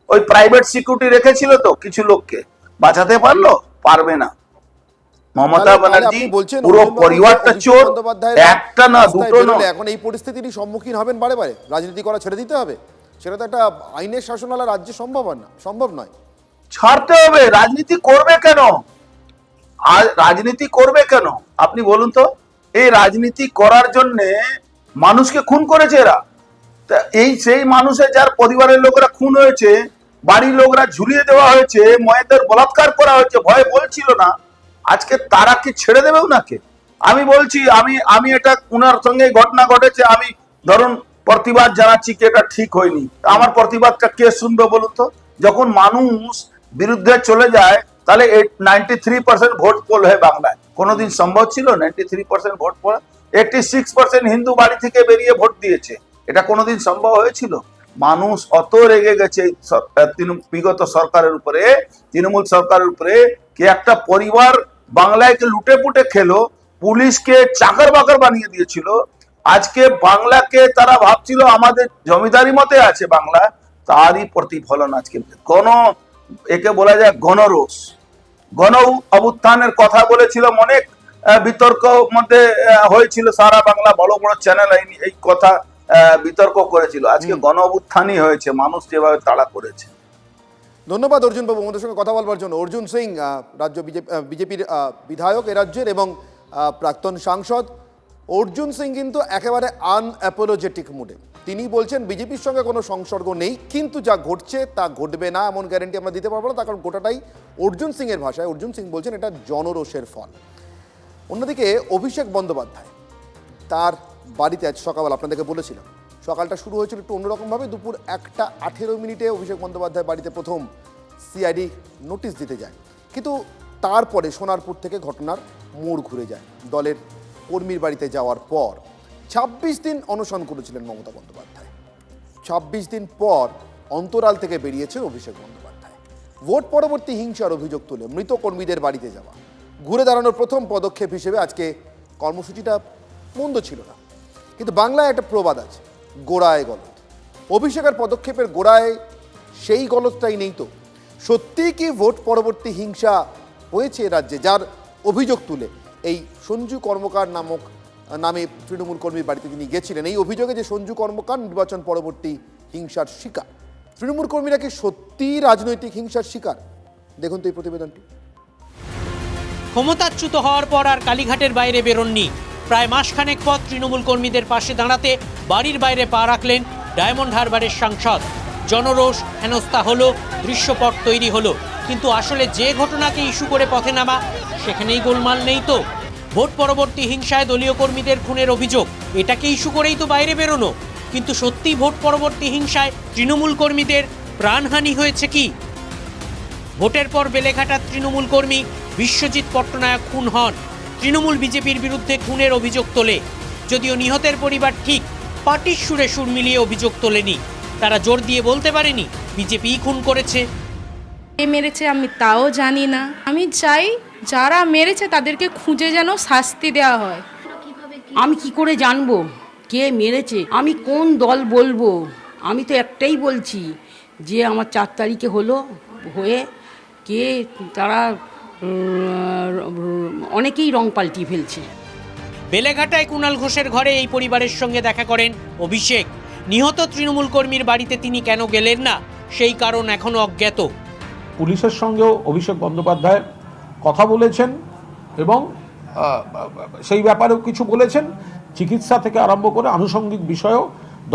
S9: ওই প্রাইভেট সিকিউরিটি রেখেছিল তো কিছু লোককে, বাঁচাতে পারলো? পারবে না। মমতা ব্যানার্জি পুরো পরিবারটা চোর, একটা না দুটো না।
S2: এখন এই পরিস্থিতির সম্মুখীন হবেন বারে বারে, রাজনীতি করা ছেড়ে দিতে হবে, সেটা তো একটা আইনের শাসনালা রাজ্যে সম্ভব নয়।
S9: ছাড়তে হবে। রাজনীতি করবে কেন? আর রাজনীতি করবে কেন আপনি বলুন তো? এই রাজনীতি করার জন্য মানুষকে খুন করেছে এরা। এই সেই মানুষের যার পরিবারের লোকরা খুন হয়েছে, বাড়ির লোকরা ঝুলিয়ে দেওয়া হয়েছে, মেয়েদের বলাৎকার করা হয়েছে, ভয়ে বলছিল না, আজকে তারা কি ছেড়ে দেবে ওনাকে? আমি বলছি, আমি এটা উনার সঙ্গে ঘটনা ঘটেছে, আমি ধরুন প্রতিবাদ জানাচ্ছি কি এটা ঠিক হয়নি, আমার প্রতিবাদটা কে শুনবে বলুন তো? যখন মানুষ বিরুদ্ধে চলে যায় তাহলে 93% ভোট পোল হয় বাংলায়। কোনোদিন সম্ভব ছিল 93% ভোট পোল? 86% হিন্দু বাড়ি থেকে বেরিয়ে ভোট দিয়েছে, এটা কোনোদিন সম্ভব হয়েছিল? মানুষ অত রেগে গেছে বিগত সরকারের উপরে, তৃণমূল সরকারের উপরে, কি একটা পরিবার বাংলায় লুটে পুটে খেলো, পুলিশকে চাকর বাকর বানিয়ে দিয়েছিল। আজকে বাংলাকে তারা ভাবছিল আমাদের জমিদারি মতে আছে বাংলা, তারই প্রতিফলন আজকে একে বলা যায় গণরোষ। গণ অভ্যুত্থানের কথা বলেছিল, অনেক বিতর্ক মধ্যে হয়েছিল, সারা বাংলা বড় বড় চ্যানেল এই কথা বিতর্ক করেছিল। আজকে গণ অভ্যুত্থানই হয়েছে, মানুষ যেভাবে তাড়া করেছে।
S2: ধন্যবাদ অর্জুন বাবু আমাদের সঙ্গে কথা বলবার জন্য। অর্জুন সিং, রাজ্য বিজেপির বিধায়ক এ রাজ্যের এবং প্রাক্তন সাংসদ। অর্জুন সিং কিন্তু একেবারে আনঅ্যাপোলজেটিক মুডে। তিনি বলছেন বিজেপির সঙ্গে কোনো সংসর্গ নেই, কিন্তু যা ঘটছে তা ঘটবে না এমন গ্যারেন্টি আমরা দিতে পারবো না, তার কারণ গোটাটাই অর্জুন সিংয়ের ভাষায়। অর্জুন সিং বলছেন এটা জনরোষের ফল। অন্যদিকে অভিষেক বন্দ্যোপাধ্যায় তার বাড়িতে আজ সকালবেলা আপনাদেরকে বলেছিলাম সকালটা শুরু হয়েছিল একটু অন্যরকমভাবে। দুপুর 1:18 অভিষেক বন্দ্যোপাধ্যায় বাড়িতে প্রথম সিআইডি নোটিশ দিতে যায়, কিন্তু তারপরে সোনারপুর থেকে ঘটনার মোড় ঘুরে যায়। দলের কর্মীর বাড়িতে যাওয়ার পর 26 দিন অনশন করেছিলেন মমতা বন্দ্যোপাধ্যায়। 26 দিন পর অন্তরাল থেকে বেরিয়েছেন অভিষেক বন্দ্যোপাধ্যায়। ভোট পরবর্তী হিংসার অভিযোগ তুলে মৃত কর্মীদের বাড়িতে যাওয়া, ঘুরে দাঁড়ানোর প্রথম পদক্ষেপ হিসেবে আজকে কর্মসূচিটা মন্দ ছিল না, কিন্তু বাংলায় একটা প্রবাদ আছে, গোড়ায় গলদ। অভিষেকের পদক্ষেপের গোড়ায় সেই গলদটাই নেই তো? সত্যিই কি ভোট পরবর্তী হিংসা হয়েছে রাজ্যে, যার অভিযোগ তুলে এই সঞ্জু কর্মকার নামে তৃণমূল কর্মীর বাড়িতে তিনি গেছিলেন? এই অভিযোগে যে সঞ্জু কর্মকার নির্বাচন পরবর্তী হিংসার শিকার, তৃণমূল কর্মীরা কি সত্যিই রাজনৈতিক হিংসার শিকার? দেখুন তো এই প্রতিবেদনটি।
S10: ক্ষমতাচ্যুত হওয়ার পর আর কালীঘাটের বাইরে বেরোননি। প্রায় মাসখানেক পর তৃণমূল কর্মীদের পাশে দাঁড়াতে বাড়ির বাইরে পা রাখলেন ডায়মন্ড হারবারের সাংসদ। জনরোষ হেনস্থা হলো, দৃশ্যপট তৈরি হলো, কিন্তু আসলে যে ঘটনাকে ইস্যু করে পথে নামা, সেখানেই গোলমাল নেই তো? ভোট পরবর্তী হিংসায় দলীয় কর্মীদের খুনের অভিযোগ, এটাকে ইস্যু করেই তো বাইরে বেরোনো। কিন্তু সত্যি ভোট পরবর্তী হিংসায় তৃণমূল কর্মীদের প্রাণহানি হয়েছে কি? ভোটের পর বেলেঘাটার তৃণমূল কর্মী বিশ্বজিৎ পট্টনায়ক খুন হন। তৃণমূল বিজেপির বিরুদ্ধে খুনের অভিযোগ তোলে, যদিও নিহতের পরিবার ঠিক পার্টির সুরে সুর মিলিয়ে অভিযোগ তোলেনি। তারা জোর দিয়ে বলতে পারেনি বিজেপিই খুন করেছে।
S11: কে মেরেছে আমি তাও জানি না। আমি চাই যারা মেরেছে তাদেরকে খুঁজে যেন শাস্তি দেওয়া হয়।
S6: আমি কি করে জানবো কে মেরেছে? আমি কোন দল বলবো? আমি তো একটাই বলছি যে আমার 4 তারিখে হয়ে কে তারা অনেকেই রং পাল্টিয়ে ফেলছে।
S10: বেলেঘাটায় কুণাল ঘোষের ঘরে এই পরিবারের সঙ্গে দেখা করেন অভিষেক। নিহত তৃণমূল কর্মীর বাড়িতে তিনি কেন গেলেন না, সেই কারণ এখনো অজ্ঞাত।
S12: পুলিশের সঙ্গেও অভিষেক বন্দ্যোপাধ্যায় কথা বলেছেন এবং সেই ব্যাপারেও কিছু বলেছেন। চিকিৎসা থেকে আরম্ভ করে আনুষঙ্গিক বিষয়েও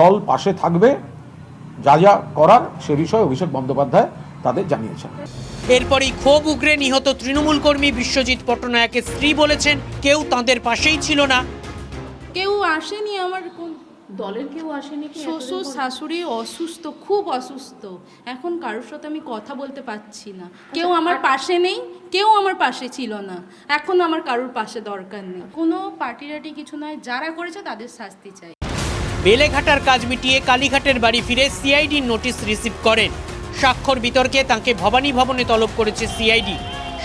S12: দল পাশে থাকবে, যা যা করার সে বিষয়ে অভিষেক বন্দ্যোপাধ্যায় তাদের জানিয়েছেন।
S10: এরপরই ক্ষোভ উগরে নিহত তৃণমূল কর্মী বিশ্বজিৎ পট্টনায়কের স্ত্রী বলেছেন কেউ তাঁদের পাশেই ছিল না।
S11: কেউ আসেনি, আমার কোন দলের কেউ আসেনি। শ্বশুর শাশুড়ি অসুস্থ, খুব অসুস্থ, এখন কারোর সাথে আমি কথা বলতে পারছি না। কেউ আমার পাশে নেই, কেউ আমার পাশে ছিল না, এখন আমার কারোর পাশে দরকার নেই। কোনো পার্টি কিছু নয়, যারা করেছে তাদের শাস্তি চাই।
S10: বেলেঘাটার কাজ মিটিয়ে কালীঘাটের বাড়ি ফিরে সিআইডির নোটিশ রিসিভ করেন। স্বাক্ষর বিতর্কে তাঁকে ভবানী ভবনে তলব করেছে সিআইডি।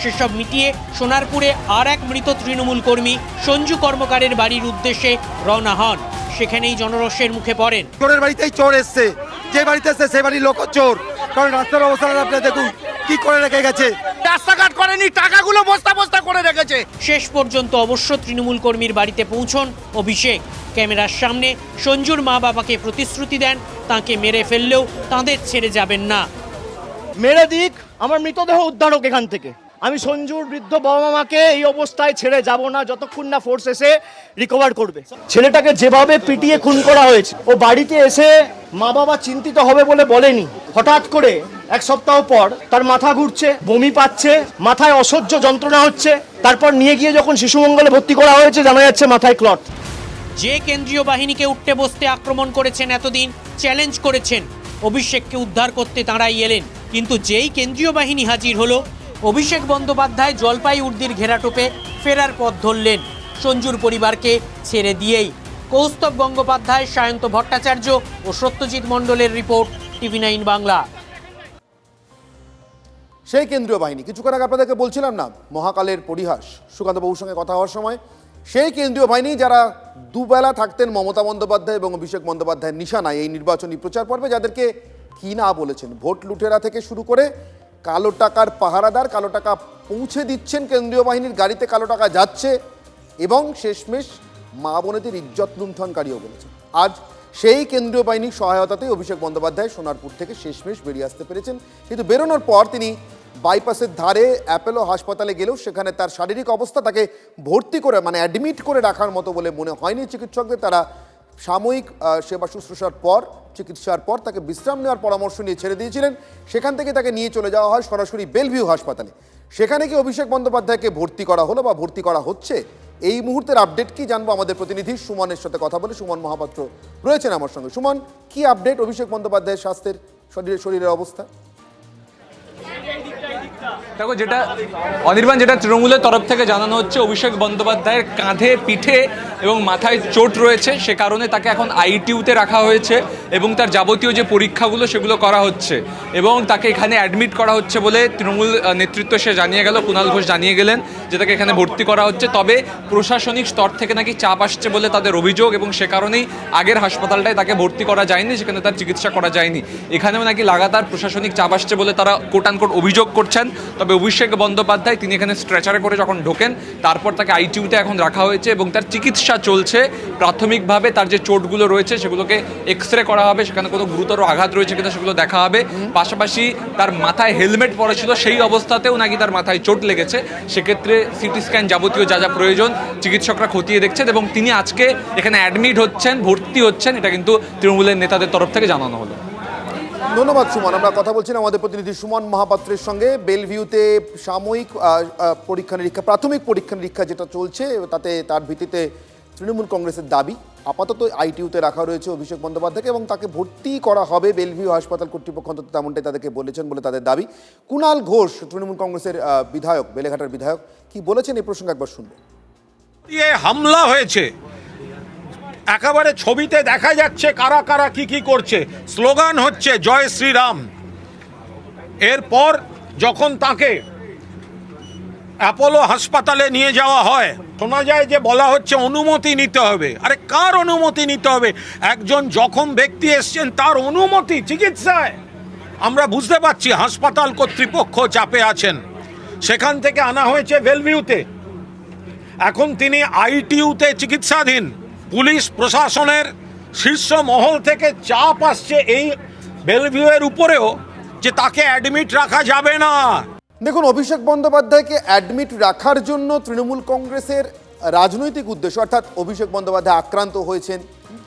S10: সেসব মিটিয়ে সোনারপুরে আর এক মৃত তৃণমূল কর্মী সঞ্জু কর্মকারের বাড়ির উদ্দেশ্যে রওনা হন। সেখানেই জনরোষের মুখে পড়েন।
S13: চোরের বাড়িতেই চোর এসছে, যে বাড়িতে এসছে সে বাড়ির লোক চোর। কারণ রাস্তার অবস্থা আপনি দেখুন কি করে রেখে গেছে,
S6: রাস্তাঘাট করেনি, টাকাগুলো বস্তা বস্তা করে রেখেছে।
S10: শেষ পর্যন্ত অবশ্য তৃণমূল কর্মীর বাড়িতে পৌঁছন অভিষেক। ক্যামেরার সামনে সঞ্জুর মা বাবাকে প্রতিশ্রুতি দেন তাঁকে মেরে ফেললেও তাঁদের ছেড়ে যাবেন না।
S4: মেরে দিক, আমার মৃতদেহ উদ্ধার হোক এখান থেকে। আমি সঞ্জুর বৃদ্ধ বাবা মাকে এই অবস্থায় ছেড়ে যাব না যতক্ষণ না ফোর্স এসে রিকভার করবে। ছেলেটাকে যেভাবে পিটিয়ে খুন করা হয়েছে, ও বাড়িতে এসে মা বাবা চিন্তিত হবে বলে বলেনি। হঠাৎ করে 1 সপ্তাহ পর তার মাথা ঘুরছে, বমি পাচ্ছে, মাথায় অসহ্য যন্ত্রণা হচ্ছে। তারপর নিয়ে গিয়ে যখন শিশু মঙ্গলে ভর্তি করা হয়েছে জানা যাচ্ছে মাথায় ক্লট।
S10: যে কেন্দ্রীয় বাহিনীকে উঠতে বসতে আক্রমণ করেছেন এতদিন, চ্যালেঞ্জ করেছেন, অভিষেককে উদ্ধার করতে তাঁরাই এলেন। কিন্তু যেই কেন্দ্রীয় বাহিনী হাজির হলো, অভিষেক বন্দ্যোপাধ্যায় জলপাইগুড়ির ঘেরাটোপে ফেরার পথ ধরলেন সঞ্জুর পরিবারকে ছেড়ে দিয়েই। কৌস্তব গঙ্গোপাধ্যায়, সায়ন্ত ভট্টাচার্য ও সত্যজিৎ মণ্ডলের রিপোর্ট, TV9 বাংলা।
S2: সেই কেন্দ্রীয় বাহিনী কিছুক্ষণ আগে আপনাদেরকে বলছিলাম না, মহাকালের পরিহাস, সুকান্তবাবুর সঙ্গে কথা হওয়ার সময়, সেই কেন্দ্রীয় বাহিনী যারা দুবেলা থাকতেন মমতা বন্দ্যোপাধ্যায় এবং অভিষেক বন্দ্যোপাধ্যায়ের নিশানায় এই নির্বাচনী প্রচার পর্বে, যাদেরকে কি না বলেছেন, ভোট লুটেরা থেকে শুরু করে কালো টাকার পাহারাদার, কালো টাকা পৌঁছে দিচ্ছেন কেন্দ্রীয় বাহিনীর গাড়িতে, কালো টাকা যাচ্ছে, এবং শেষমেশ মা বোনেদের ইজ্জত লুণ্ঠনকারীও বলেছেন। আজ সেই কেন্দ্রীয় বাহিনীর সহায়তাতেই অভিষেক বন্দ্যোপাধ্যায় সোনারপুর থেকে শেষমেশ বেরিয়ে আসতে পেরেছেন। কিন্তু বেরোনোর পর তিনি বাইপাসের ধারে অ্যাপোলো হাসপাতালে গেলেও সেখানে তার শারীরিক অবস্থা তাকে ভর্তি করে মানে অ্যাডমিট করে রাখার মতো বলে মনে হয়নি চিকিৎসকদের। তারা সাময়িক সেবা শুশ্রূষার পর, চিকিৎসার পর তাকে বিশ্রাম নেওয়ার পরামর্শ নিয়ে ছেড়ে দিয়েছিলেন। সেখান থেকে তাকে নিয়ে চলে যাওয়া হয় সরাসরি বেলভিউ হাসপাতালে। সেখানে কি অভিষেক বন্দ্যোপাধ্যায়কে ভর্তি করা হলো বা ভর্তি করা হচ্ছে, এই মুহূর্তের আপডেট কি জানবো আমাদের প্রতিনিধি সুমনের সাথে কথা বলে। সুমন মহাপাত্র রয়েছেন আমার সঙ্গে। সুমন, কি আপডেট অভিষেক বন্দ্যোপাধ্যায়ের স্বাস্থ্যের, শরীরের অবস্থা?
S14: দেখো, যেটা অনির্বাণ, যেটা তৃণমূলের তরফ থেকে জানানো হচ্ছে, অভিষেক বন্দ্যোপাধ্যায়ের কাঁধে, পিঠে এবং মাথায় চোট রয়েছে, সে কারণে তাকে এখন আইটিইউতে রাখা হয়েছে এবং তার যাবতীয় যে পরীক্ষাগুলো সেগুলো করা হচ্ছে এবং তাকে এখানে অ্যাডমিট করা হচ্ছে বলে তৃণমূল নেতৃত্ব সে জানিয়ে গেল, কুণাল ঘোষ জানিয়ে গেলেন যে তাকে এখানে ভর্তি করা হচ্ছে। তবে প্রশাসনিক স্তর থেকে নাকি চাপ আসছে বলে তাদের অভিযোগ এবং সে কারণেই আগের হাসপাতালটায় তাকে ভর্তি করা যায়নি, সেখানে তার চিকিৎসা করা যায়নি। এখানেও নাকি লাগাতার প্রশাসনিক চাপ আসছে বলে তারা কোট আনকোট অভিযোগ করছেন। তবে অভিষেক বন্দ্যোপাধ্যায় তিনি এখানে স্ট্রেচারে করে যখন ঢোকেন, তারপর তাকে আইটিইউতে এখন রাখা হয়েছে এবং তার চিকিৎসা চলছে। প্রাথমিকভাবে তার যে চোটগুলো রয়েছে সেগুলোকে এক্সরে করা হবে, সেখানে কোনো গুরুতর আঘাত রয়েছে কিনা সেগুলো দেখা হবে। পাশাপাশি তার মাথায় হেলমেট পরেছিল, সেই অবস্থাতেও নাকি তার মাথায় চোট লেগেছে। সেক্ষেত্রে সিটি স্ক্যান, যাবতীয় যা যা প্রয়োজন চিকিৎসকরা খতিয়ে দেখছেন এবং তিনি আজকে এখানে অ্যাডমিট হচ্ছেন, ভর্তি হচ্ছেন। এটা কিন্তু তৃণমূলের নেতাদের তরফ থেকে জানানো হলো।
S2: ধন্যবাদ সুমন। আমরা কথা বলছিলাম আমাদের প্রতিনিধি সুমন মহাপাত্রের সঙ্গে। বেলভিউতে সাময়িক পরীক্ষা নিরীক্ষা, প্রাথমিক পরীক্ষা নিরীক্ষা যেটা চলছে, তাতে তার ভিত্তিতে তৃণমূল কংগ্রেসের দাবি আপাতত আইটিইউতে রাখা রয়েছে অভিষেক বন্দ্যোপাধ্যায়কে এবং তাকে ভর্তি করা হবে বেলভিউ হাসপাতাল কর্তৃপক্ষ, অন্তত তেমনটাই তাদেরকে বলেছেন বলে তাদের দাবি। কুণাল ঘোষ, তৃণমূল কংগ্রেসের বিধায়ক, বেলেঘাটার বিধায়ক, কি বলেছেন এই প্রসঙ্গে একবার শুনবো।
S12: হামলা হয়েছে, একেবারে ছবিতে দেখা যাচ্ছে কারা কারা কি কি করছে, স্লোগান হচ্ছে জয় শ্রীরাম। এরপর যখন তাকে অ্যাপোলো হাসপাতালে নিয়ে যাওয়া হয়, শোনা যায় যে বলা হচ্ছে অনুমতি নিতে হবে। আরে কার অনুমতি নিতে হবে? একজন জখম ব্যক্তি এসছেন, তার অনুমতি চিকিৎসায়। আমরা বুঝতে পারছি হাসপাতাল কর্তৃপক্ষ চাপে আছেন। সেখান থেকে আনা হয়েছে বেলভিউতে, এখন তিনি আইটিইউতে চিকিৎসাধীন। পুলিশ প্রশাসনের শীর্ষ মহল থেকে চাপ আসছে এই বেলভিউয়ের উপরেও যে তাকে অ্যাডমিট রাখা যাবে না।
S2: দেখুন, অভিষেক বন্দ্যোপাধ্যায়কে অ্যাডমিট রাখার জন্য তৃণমূল কংগ্রেসের রাজনৈতিক উদ্দেশ্য, অর্থাৎ অভিষেক বন্দ্যোপাধ্যায় আক্রান্ত হয়েছেন।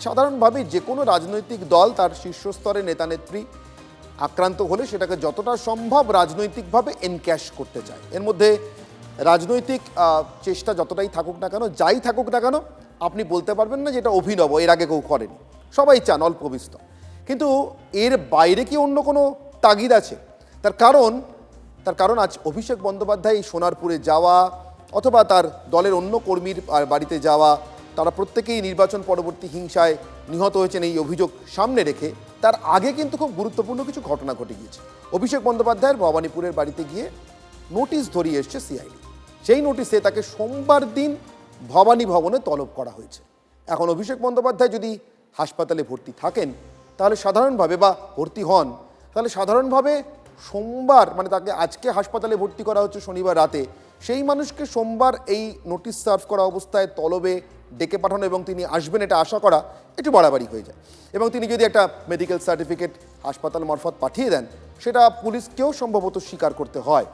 S2: সাধারণভাবে যে কোনো রাজনৈতিক দল তার শীর্ষস্তরের নেতানেত্রী আক্রান্ত হলে সেটাকে যতটা সম্ভব রাজনৈতিকভাবে এনক্যাশ করতে চায়। এর মধ্যে রাজনৈতিক চেষ্টা যতটাই থাকুক না কেন, যাই থাকুক না কেন, আপনি বলতে পারবেন না যে এটা অভিনব, এর আগে কেউ করেনি। সবাই চান অল্প বিস্তর, কিন্তু এর বাইরে কি অন্য কোনো তাগিদ আছে? তার কারণ আজ অভিষেক বন্দ্যোপাধ্যায় এই সোনারপুরে যাওয়া অথবা তার দলের অন্য কর্মীর বাড়িতে যাওয়া, তারা প্রত্যেকেই নির্বাচন পরবর্তী হিংসায় নিহত হয়েছেন এই অভিযোগ সামনে রেখে তার আগে কিন্তু খুব গুরুত্বপূর্ণ কিছু ঘটনা ঘটে গিয়েছে। অভিষেক বন্দ্যোপাধ্যায়ের ভবানীপুরের বাড়িতে গিয়ে নোটিশ ধরিয়ে এসছে সিআইডি। সেই নোটিশে তাকে সোমবার দিন ভবানী ভবনে তলব করা হয়েছে। এখন অভিষেক বন্দ্যোপাধ্যায় যদি হাসপাতালে ভর্তি থাকেন তাহলে সাধারণভাবে, বা ভর্তি হন তাহলে সাধারণভাবে সোমবার, মানে তাকে আজকে হাসপাতালে ভর্তি করা হচ্ছে শনিবার রাতে, সেই মানুষকে সোমবার এই নোটিশ সার্ভ করা অবস্থায় তলবে ডেকে পাঠানো এবং তিনি আসবেন এটা আশা করা একটু বাড়াবাড়ি হয়ে যায়। এবং তিনি যদি একটা মেডিকেল সার্টিফিকেট হাসপাতাল মারফত পাঠিয়ে দেন, সেটা পুলিশকেও সম্ভবত স্বীকার করতে হয়।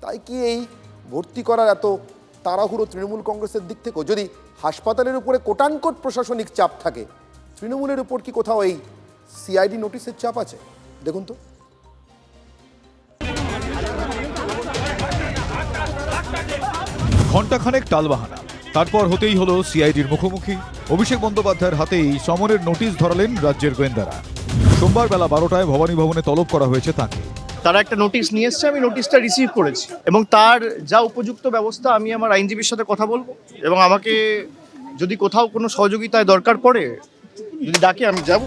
S2: তাই কি এই ভর্তি করার এত তাড়াহুড়ো তৃণমূল কংগ্রেসের দিক থেকেও? যদি হাসপাতালের উপরে কোটানকোট প্রশাসনিক চাপ থাকে, তৃণমূলের উপর কি কোথাও এই সিআইডি নোটিশের চাপ আছে? দেখুন তো।
S15: ঘণ্টাখানেক টালবাহানা, তারপর হতেই হলো সিআইডির মুখোমুখি। অভিষেক বন্দ্যোপাধ্যায়ের হাতেই সমনের নোটিশ ধরালেন রাজ্যের গোয়েন্দারা। সোমবার বেলা 12টায় ভবানী ভবনে তলব করা হয়েছে তাকে।
S4: তারা একটা নোটিশ নিয়ে এসছে, আমি নোটিশটা রিসিভ করেছি এবং তার যা উপযুক্ত ব্যবস্থা আমি আমার আইনজীবীর সাথে কথা বলবো এবং আমাকে যদি কোথাও কোনো সহযোগিতায় দরকার পড়ে, যদি ডাকে আমি যাব।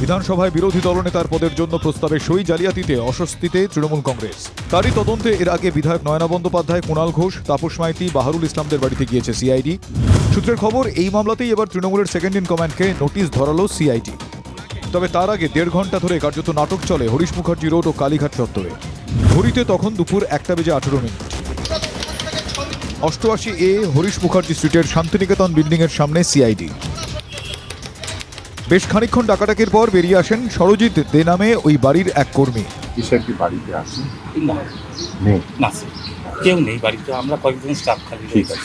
S15: বিধানসভায় বিরোধী দলনেতার পদের জন্য প্রস্তাবে সই জালিয়াতিতে অস্বস্তিতে তৃণমূল কংগ্রেস। তারই তদন্তে এর আগে বিধায়ক নয়না বন্দ্যোপাধ্যায়, কুণাল ঘোষ, তাপস মাইতি, বাহারুল ইসলামদের বাড়িতে গিয়েছে সিআইডি। সূত্রের খবর, এই মামলাতেই এবার তৃণমূলের সেকেন্ড ইন কমান্ডকে নোটিশ ধরালো সিআইডি। তবে তার আগে 1.5 ঘন্টা ধরে কার্যত নাটক চলে হরিশ মুখার্জি রোড ও কালীঘাট চত্বরে। ঘড়িতে তখন দুপুর 1:18। 88A হরিশ মুখার্জি স্ট্রিটের শান্তিনিকেতন বিল্ডিংয়ের সামনে সিআইডি। বেশ খানিকক্ষণ ডাকাডাকির পর বেরিয়ে আসেন সরজিৎ দে নামে ওই বাড়ির এক কর্মী।
S16: কিসের কি বাড়িতে আছে?
S17: না
S16: নেই
S17: না স্যার, কেউ নেই বাড়িতে, আমরা কয়েকজন স্টাফ খালি রয়েছে।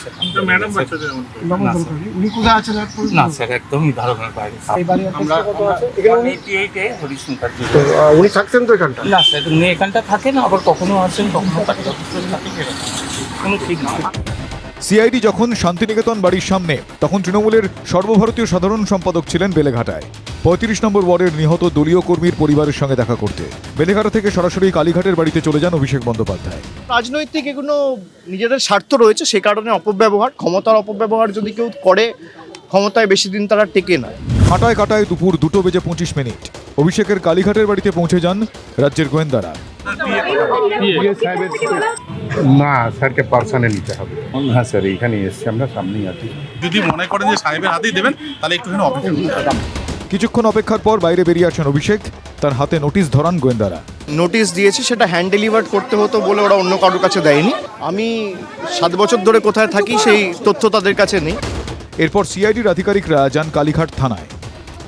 S13: উনি কোথায় আছেন?
S17: না স্যার, একদমই ধারণার বাইরে। আমরা 88-এ হরিশ মুখার্জি।
S13: উনি থাকতেন তো এখানটা?
S17: না স্যার, উনি এখানটা থাকেন, আবার কখনো আসেন, কখনো পার্টি অফিসে থাকেন, কোনো ঠিক না।
S15: সিআইডি যখন শান্তিনিকেতন বাড়ির সামনে, তখন তৃণমূলের সর্বভারতীয় সাধারণ সম্পাদক ছিলেন বেলেঘাটায় 35 নম্বর ওয়ার্ডের নিহত দলীয় কর্মীর পরিবারের সঙ্গে দেখা করতে। বেলেঘাটা থেকে সরাসরি কালীঘাটের বাড়িতে চলে যান অভিষেক বন্দ্যোপাধ্যায়।
S4: রাজনৈতিক এগুলো নিজেদের স্বার্থ রয়েছে, সে কারণে অপব্যবহার, ক্ষমতার অপব্যবহার যদি কেউ করে, ক্ষমতায় বেশি দিন তারা টেকে না।
S15: কাটায় কাটায় দুপুর 2:25 অভিষেকের কালীঘাটের বাড়িতে পৌঁছে যান রাজ্যের গোয়েন্দারা।
S16: না, স্যারকে পার্সোনালি নিতে হবে। হ্যাঁ স্যার, এইখানে এসছি, আমরা সামনেই আছি।
S18: যদি মনে করেন যে সাহেবের হাতেই দেবেন, তাহলে একটুখানি অপেক্ষা।
S15: কিছুক্ষণ অপেক্ষার পর বাইরে বেরিয়ে আসেন অভিষেক, তার হাতে নোটিশ ধরান গোয়েন্দারা।
S4: নোটিশ দিয়েছে, সেটা হ্যান্ড ডেলিভার্ড করতে হতো বলে ওরা অন্য কারোর কাছে দেয়নি। আমি 7 বছর ধরে কোথায় থাকি সেই তথ্য তাদের কাছে নেই।
S15: এরপর সিআইডির আধিকারিকরা যান কালীঘাট থানায়।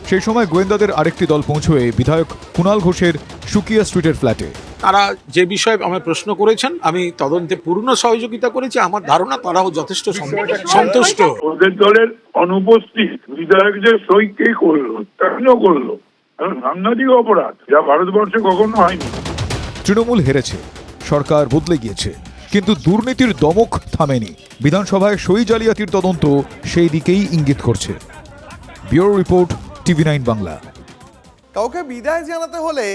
S15: সেই সময় গোয়েন্দাদের আরেকটি দল পৌঁছয়ে বিধায়ক কুণাল ঘোষের সুকিয়া স্ট্রিটের ফ্ল্যাটে।
S12: তারা যে বিষয়ে আমায় প্রশ্ন করেছেন, আমি তদন্তে পূর্ণ সহযোগিতা করেছি। আমার ধারণা তারাও যথেষ্ট সন্তুষ্ট।
S19: ওদের দলের অনুপস্থিত বিধায়কদের সই কে করলো, কেন করলো? সাংঘাতিক অপরাধ, যা ভারতবর্ষে কখনো হয়নি।
S15: তৃণমূল হেরেছে, সরকার বদলে গিয়েছে, কিন্তু দুর্নীতির দমক থামেনি। বিধানসভায় সই জালিয়াতির তদন্ত সেই দিকেই ইঙ্গিত করছে। Bureau report, TV9 Bangla.
S2: কাউকে বিদায় জানাতে হলে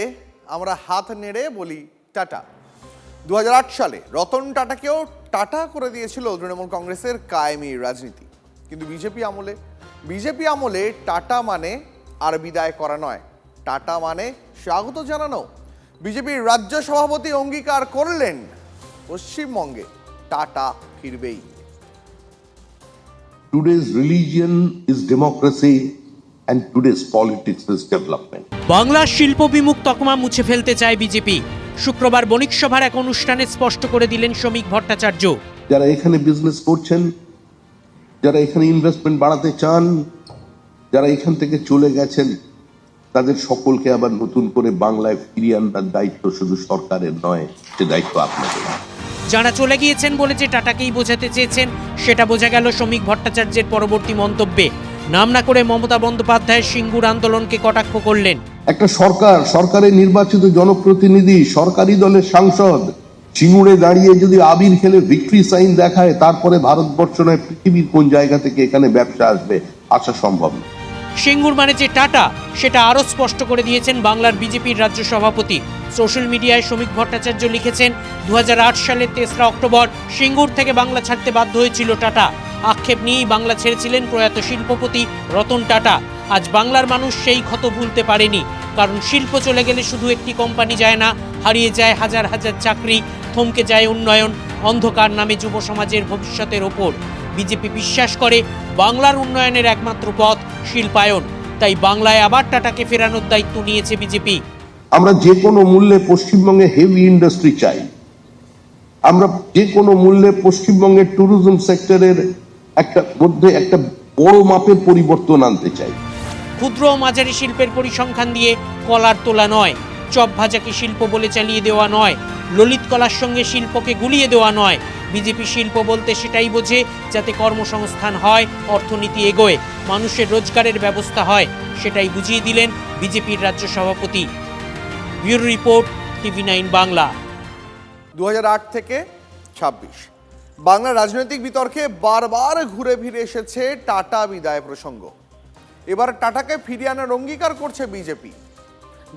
S2: আমরা হাত নেড়ে বলি টাটা। 2008 সালে রতন টাটাকেও টাটা করে দিয়েছিল তৃণমূল কংগ্রেসের কায়েমি রাজনীতি। কিন্তু বিজেপি আমলে টাটা মানে আর বিদায় করা নয়, টাটা মানে স্বাগত জানানো। বিজেপির রাজ্য সভাপতি অঙ্গীকার করলেন পশ্চিমবঙ্গে tata ফিরবেই।
S7: Today's religion is democracy and today's politics is development.
S10: বাংলার শিল্প বিমুখ তকমা মুছে ফেলতে চায় বিজেপি। শুক্রবার বণিক সভার এক অনুষ্ঠানে স্পষ্ট করে দিলেন শ্রমিক ভট্টাচার্য।
S7: যারা এখানে বিজনেস করছেন, যারা এখানে ইনভেস্টমেন্ট বাড়াতে চান, যারা এখান থেকে চলে গেছেন, তাদের সকলকে আবার নতুন করে বাংলায় ফিরিয়ে আনার দায়িত্ব শুধু সরকারের নয়, সে দায়িত্ব আপনাদের।
S10: যারা চলে গিয়েছেন বলে যে টাটাকেই বোঝাতে চেয়েছেন, সেটা বোঝা গেল শ্রমিক ভট্টাচার্যের পরবর্তী মন্তব্যে। নাম না করে মমতা বন্দ্যোপাধ্যায় সিঙ্গুর আন্দোলনকে কটাক্ষ করলেন।
S7: একটা সরকারের নির্বাচিত জনপ্রতিনিধি, সরকারি দলের সাংসদ সিঙ্গুরে দাঁড়িয়ে যদি আবির খেলে ভিক্টরি সাইন দেখায়, তারপরে ভারতবর্ষ নয় পৃথিবীর কোন জায়গা থেকে এখানে ব্যবসা আসবে, আসা সম্ভব না।
S10: সিঙ্গুর মানে যে টাটা, সেটা আরও স্পষ্ট করে দিয়েছেন বাংলার বিজেপির রাজ্য সভাপতি। সোশ্যাল মিডিয়ায় শ্রমিক ভট্টাচার্য লিখেছেন, 2008 সালের 3রা অক্টোবর সিঙ্গুর থেকে বাংলা ছাড়তে বাধ্য হয়েছিল টাটা। আক্ষেপ নিয়েই বাংলা ছেড়েছিলেন প্রয়াত শিল্পপতি রতন টাটা। আজ বাংলার মানুষ সেই ক্ষত ভুলতে পারেনি, কারণ শিল্প চলে গেলে শুধু একটি কোম্পানি যায় না, হারিয়ে যায় হাজার হাজার চাকরি, থমকে যায় উন্নয়ন, অন্ধকার নামে যুব সমাজের ভবিষ্যতের ওপর। বিজেপি বিশ্বাস করে বাংলার উন্নয়নের একমাত্র পথ শিল্পায়ন, তাই বাংলায় আবার টাটাকে ফেরানোর দায়িত্ব নিয়েছে বিজেপি।
S7: আমরা যে কোনো মূল্যে পশ্চিমবঙ্গে হেভি ইন্ডাস্ট্রি চাই। আমরা যে কোনো মূল্যে পশ্চিমবঙ্গের ট্যুরিজম সেক্টরের একটা বড় মাপের পরিবর্তন আনতে চাই।
S10: ক্ষুদ্র ও মাঝারি শিল্পের পরিসংখ্যান দিয়ে কলার তোলা নয়, চপ ভাজাকে শিল্প বলে চালিয়ে দেওয়া নয়, ললিত কলার সঙ্গে শিল্পকে গুলিয়ে দেওয়া নয়। বিজেপি শিল্প বলতে সেটাই বোঝে যাতে কর্মসংস্থান হয়, অর্থনীতি এগোয়, মানুষের রোজগারের ব্যবস্থা হয়। সেটাই বুঝিয়ে দিলেন বিজেপির রাজ্য সভাপতি। Bureau report, TV9 Bangla.
S2: 2008 থেকে 26 বাংলার রাজনৈতিক বিতর্কে বারবার ঘুরে ফিরে এসেছে টাটা বিদায় প্রসঙ্গ। এবার টাটাকে ফিরিয়ে আনার অঙ্গীকার করছে বিজেপি।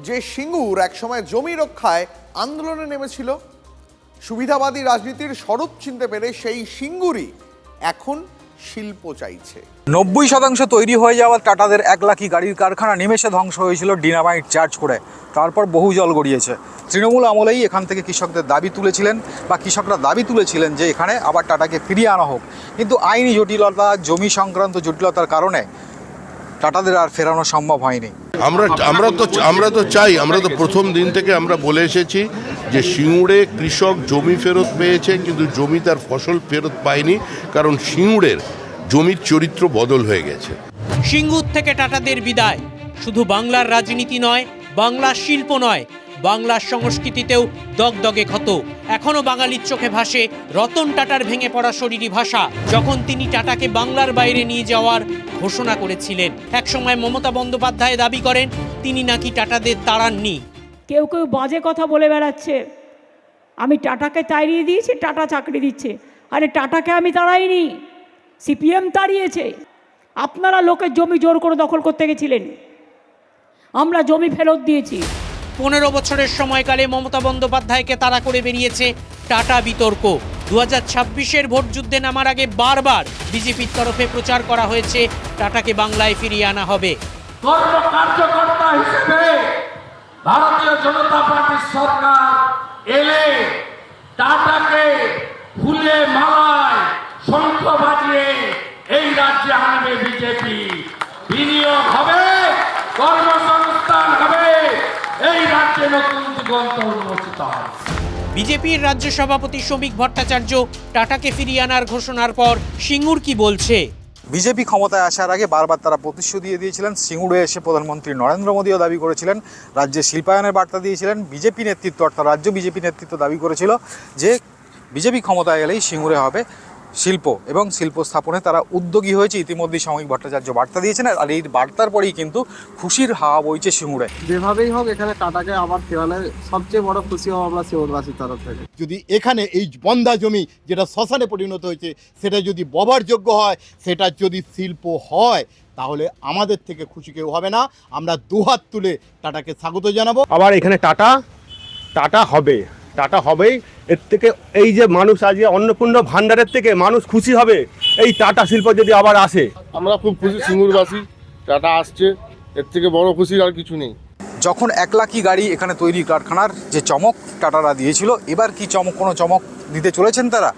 S2: যে সিঙ্গুর একসময় জমি রক্ষায় আন্দোলনে নেমেছিল, সুবিধাবাদী রাজনীতির স্বরূপ চিনতে পেরে সেই সিঙ্গুরই এখন শিল্প চাইছে।
S20: 90% তৈরি হয়ে যাওয়া টাটাদের 1 লাখি গাড়ির কারখানা নিমেষে ধ্বংস হয়েছিল ডিনামাইট চার্জ করে। তারপর বহু জল গড়িয়েছে। তৃণমূল আমলেই এখান থেকে কৃষকদের দাবি তুলেছিলেন, বা কৃষকরা দাবি তুলেছিলেন যে এখানে আবার টাটাকে ফিরিয়ে আনা হোক। কিন্তু আইনি জটিলতা, জমি সংক্রান্ত জটিলতার কারণে টাটাদের আর ফেরানো সম্ভব হয়নি।
S7: আমরা তো চাই, আমরা তো প্রথম দিন থেকে আমরা বলে এসেছি যে সিঙ্গুরে কৃষক জমি ফেরত পেয়েছে, কিন্তু জমি তার ফসল ফেরত পায়নি, কারণ সিঙ্গুরের জমির চরিত্র বদল হয়ে গেছে।
S10: সিঙ্গুর থেকে টাটাদের বিদায় শুধু বাংলার রাজনীতি নয়, বাংলার শিল্প নয়, বাংলার সংস্কৃতিতেও দগদগে ক্ষত। এখনো বাঙালির চোখে ভাসে রতন টাটার ভেঙে পড়া শরীরী ভাষা, যখন তিনি টাটাকে বাংলার বাইরে নিয়ে যাওয়ার ঘোষণা করেছিলেন। একসময় মমতা বন্দ্যোপাধ্যায় দাবি করেন তিনি নাকি টাটাদের তাড়াননি।
S6: কেউ কেউ বাজে কথা বলে বেড়াচ্ছে, আমি টাটাকে তাড়িয়ে দিয়েছি, টাটা চাকরি দিচ্ছে। আরে টাটাকে আমি তাড়াইনি, সিপিএম তাড়িয়েছে। আপনারা লোকের জমি জোর করে দখল করতে গেছিলেন, আমরা জমি ফেরত দিয়েছি।
S10: 15 বছরের সময়কালে মমতা বন্দ্যোপাধ্যায়কে তাড়া করে বেরিয়েছে টাটা বিতর্ক। 2026-এর ভোট যুদ্ধে নামার আগে বারবার বিজেপির তরফে প্রচার করা হয়েছে টাটাকে বাংলায় ফিরিয়ে আনা হবে।
S21: কার্যকর্তা হিসেবে ভারতীয় জনতা পার্টির সরকার এলে টাটাকে ফুলে মালায় শঙ্খ বাজিয়ে এই রাজ্যে আনবে বিজেপি। বিনিয়োগ হবে, কর্মসংস্থান হবে, এই রাজ্যে নতুন দিগন্ত উন্মোচিত হবে।
S10: বিজেপির রাজ্য সভাপতি শ্রমিক ভট্টাচার্য টাটাকে ফিরিয়ে আনার ঘোষণার পর সিঙ্গুর কি বলছে?
S20: বিজেপি ক্ষমতায় আসার আগে বারবার তারা প্রতিশ্রুতি দিয়ে দিয়েছিলেন। সিঙ্গুরে এসে প্রধানমন্ত্রী নরেন্দ্র মোদীও দাবি করেছিলেন, রাজ্যে শিল্পায়নের বার্তা দিয়েছিলেন। বিজেপি নেতৃত্ব অর্থাৎ রাজ্য বিজেপি নেতৃত্ব দাবি করেছিল যে বিজেপি ক্ষমতায় এলেই সিঙ্গুরে হবে শিল্প এবং শিল্প স্থাপনে তারা উদ্যোগী হয়েছে। ইতিমধ্যেই শ্রমিক ভট্টাচার্য বার্তা দিয়েছেন, আর এই বার্তার পরেই কিন্তু খুশির হাওয়া বইছে সিঙ্গুরে।
S22: যেভাবেই হোক এখানে টাটাকে আবার ফেরালে সবচেয়ে বড় খুশি হব আমরা সিঙ্গুরবাসীর তরফ থেকে।
S23: যদি এখানে এই বন্ধা জমি যেটা শ্মশানে পরিণত হয়েছে সেটা যদি ব্যবহার যোগ্য হয়, সেটা যদি শিল্প হয়, তাহলে আমাদের থেকে খুশি কেউ হবে না। আমরা দুহাত তুলে টাটাকে স্বাগত জানাবো।
S24: আবার এখানে টাটা হবে, টাটা হবেই। এর থেকে এই যে মানুষ আজকে অন্নপূর্ণা ভান্ডারের থেকে মানুষ খুশি হবে এই টাটা শিল্প যদি আবার আসে।
S25: আমরা খুব খুশি সিঙ্গুরবাসী, টাটা আসছে, এর থেকে বড় খুশির আর কিছু নেই।
S20: যখন 1 লাখি গাড়ি এখানে তৈরি কারখানার যে চমক টাটারা দিয়েছিল, এবার কি কোনো চমক দিতে চলেছেন তারা?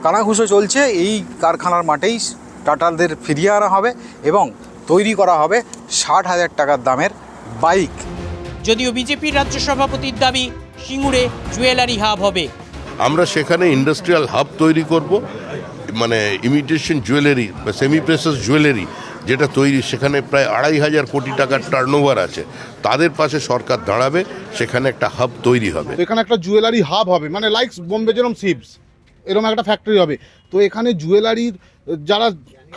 S20: কানাঘুষো চলছে, এই কারখানার মাঠেই টাটাদের ফিরিয়ে আনা হবে এবং তৈরি করা হবে 60,000 টাকার দামের বাইক।
S10: যদিও বিজেপির রাজ্য সভাপতির দাবি সিঙ্গুরে জুয়েলারি হাব হবে।
S7: আমরা সেখানে ইন্ডাস্ট্রিয়াল হাব তৈরি করব, মানে ইমিটেশন জুয়েলারি বা সেমি প্রেসাস জুয়েলারি যেটা তৈরি, সেখানে প্রায় 2,500 কোটি টাকার টার্নওভার আছে। তাদের পাশে সরকার দাঁড়াবে, সেখানে একটা হাব তৈরি হবে।
S23: এখানে একটা জুয়েলারি হাব হবে, মানে লাইক বোম্বে যেরকম সিপস এরকম একটা ফ্যাক্টরি হবে। তো এখানে জুয়েলারির যারা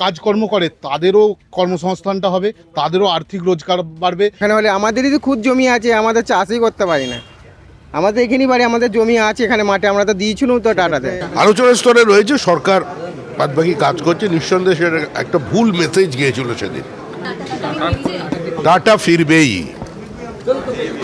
S23: কাজকর্ম করে তাদেরও কর্মসংস্থানটা হবে, তাদেরও আর্থিক রোজগার বাড়বে।
S22: এখানে হলে আমাদেরই তো খুদ জমি আছে, আমাদের চাষই করতে পারি না। আমাদের এখানেই বাড়ি, আমাদের জমি আছে এখানে মাঠে, আমরা তো দিয়েছিলাম তো টাটাতে।
S7: আলোচনার স্তরে রয়েছে, সরকার বাদবাকি কাজ করছে। নিঃসন্দেহে সেটা একটা ভুল মেসেজ গিয়েছিল সেদিন। টাটা ফিরবেই,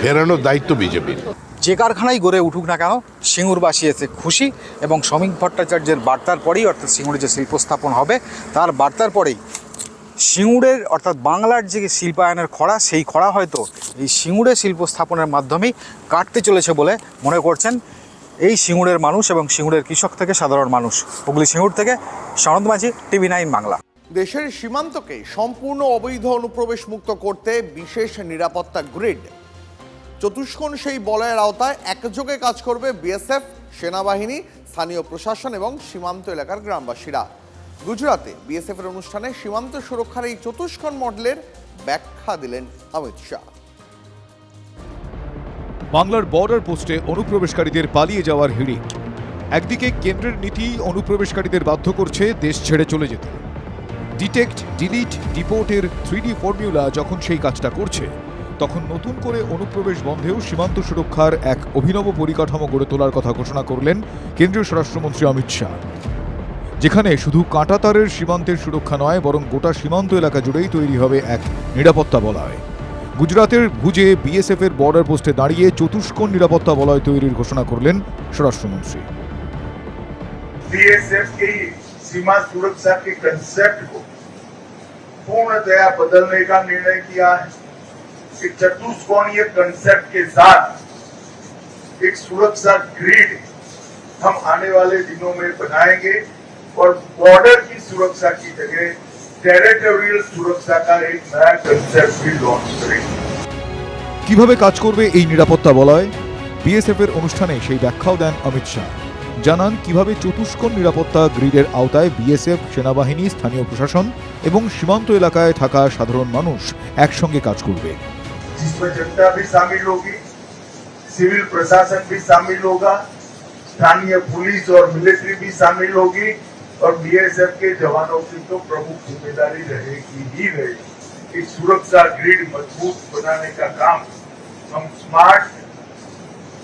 S7: ফেরানোর দায়িত্ব বিজেপির।
S20: যে কারখানায় গড়ে উঠুক না কেন, সিঙ্গুরবাসী এসে খুশি এবং শ্রমিক ভট্টাচার্যের বার্তার পরেই, অর্থাৎ সিঙ্গুরে যে শিল্প স্থাপন হবে তার বার্তার পরেই সিঙ্গুরের অর্থাৎ বাংলার যে শিল্পায়নের খরা, সেই খরা হয়তো এই সিঙ্গুরে শিল্প স্থাপনের মাধ্যমেই কাটতে চলেছে বলে মনে করছেন এই সিঙ্গুরের মানুষ এবং সিঙ্গুরের কৃষক থেকে সাধারণ মানুষ। হুগলি সিঙ্গুর থেকে শরৎ মাঝি, TV9 বাংলা।
S2: দেশের সীমান্তকে সম্পূর্ণ অবৈধ অনুপ্রবেশ মুক্ত করতে বিশেষ নিরাপত্তা গ্রিড চতুষ্কোণ সেই বলয়ের আওতায় একযোগে কাজ করবে বিএসএফ, সেনাবাহিনী, স্থানীয় প্রশাসন এবং সীমান্ত এলাকার গ্রামবাসীরা। গুজরাতে বিএসএফের অনুষ্ঠানে সীমান্ত সুরক্ষার এই চতুষ্কোণ মডেলের ব্যাখ্যা দিলেন অমিত শাহ।
S15: বাংলার বর্ডার পোস্টে অনুপ্রবেশকারীদের পালিয়ে যাওয়ার হিড়িক। একদিকে কেন্দ্রের নীতি অনুপ্রবেশকারীদের বাধ্য করছে দেশ ছেড়ে চলে যেতে। ডিটেক্ট, ডিলিট, ডিপোর্টের 3D ফর্মুলা যখন সেই কাজটা করছে, তখন নতুন করে অনুপ্রবেশ বন্ধেও সীমান্ত সুরক্ষার এক অভিনব পরিকাঠামো গড়ে তোলার কথা ঘোষণা করলেন কেন্দ্রীয় স্বরাষ্ট্রমন্ত্রী অমিত শাহ। যেখানে শুধু কাঁটাতারের সীমান্তের সুরক্ষা নয়, বরং গোটা সীমান্ত এলাকা জুড়েই তৈরি হবে এক নিরাপত্তা বলয়। গুজরাতের ভুজে বিএসএফের বর্ডার পোস্টে দাঁড়িয়ে চতুষ্কোণ নিরাপত্তা বলয় তৈরির ঘোষণা করলেন স্বরাষ্ট্রমন্ত্রী।
S9: बीएसएफ की सीमा सुरक्षा के कंसेप्ट को पूर्णतया बदलने का निर्णय किया है। एक चतुष्कोणीय कंसेप्ट के साथ एक सुरक्षा ग्रिड हम आने वाले दिनों में बनाएंगे और बॉर्डर की सुरक्षा की जगह टेरिटोरियल सुरक्षा का एक नया कंसेप्ट भी लॉन्च करेंगे।
S15: কিভাবে কাজ করবে এই নিরাপত্তা বলয়? বিএসএফের অনুষ্ঠানে সেই ব্যাখ্যাও দেন অমিত শাহ। জানান কিভাবে চতুষ্কোণ নিরাপত্তা গ্রিডের আওতায় বিএসএফ, সেনাবাহিনী, স্থানীয় প্রশাসন এবং সীমান্ত এলাকায় থাকা সাধারণ মানুষ একসঙ্গে কাজ করবে।
S9: जिसमें जनता भी शामिल होगी, सिविल प्रशासन भी शामिल होगा, स्थानीय पुलिस और मिलिट्री भी शामिल होगी और बीएसएफ के जवानों की तो प्रमुख जिम्मेदारी रहेगी ही रहेगी। इस सुरक्षा ग्रिड मजबूत बनाने का काम हम स्मार्ट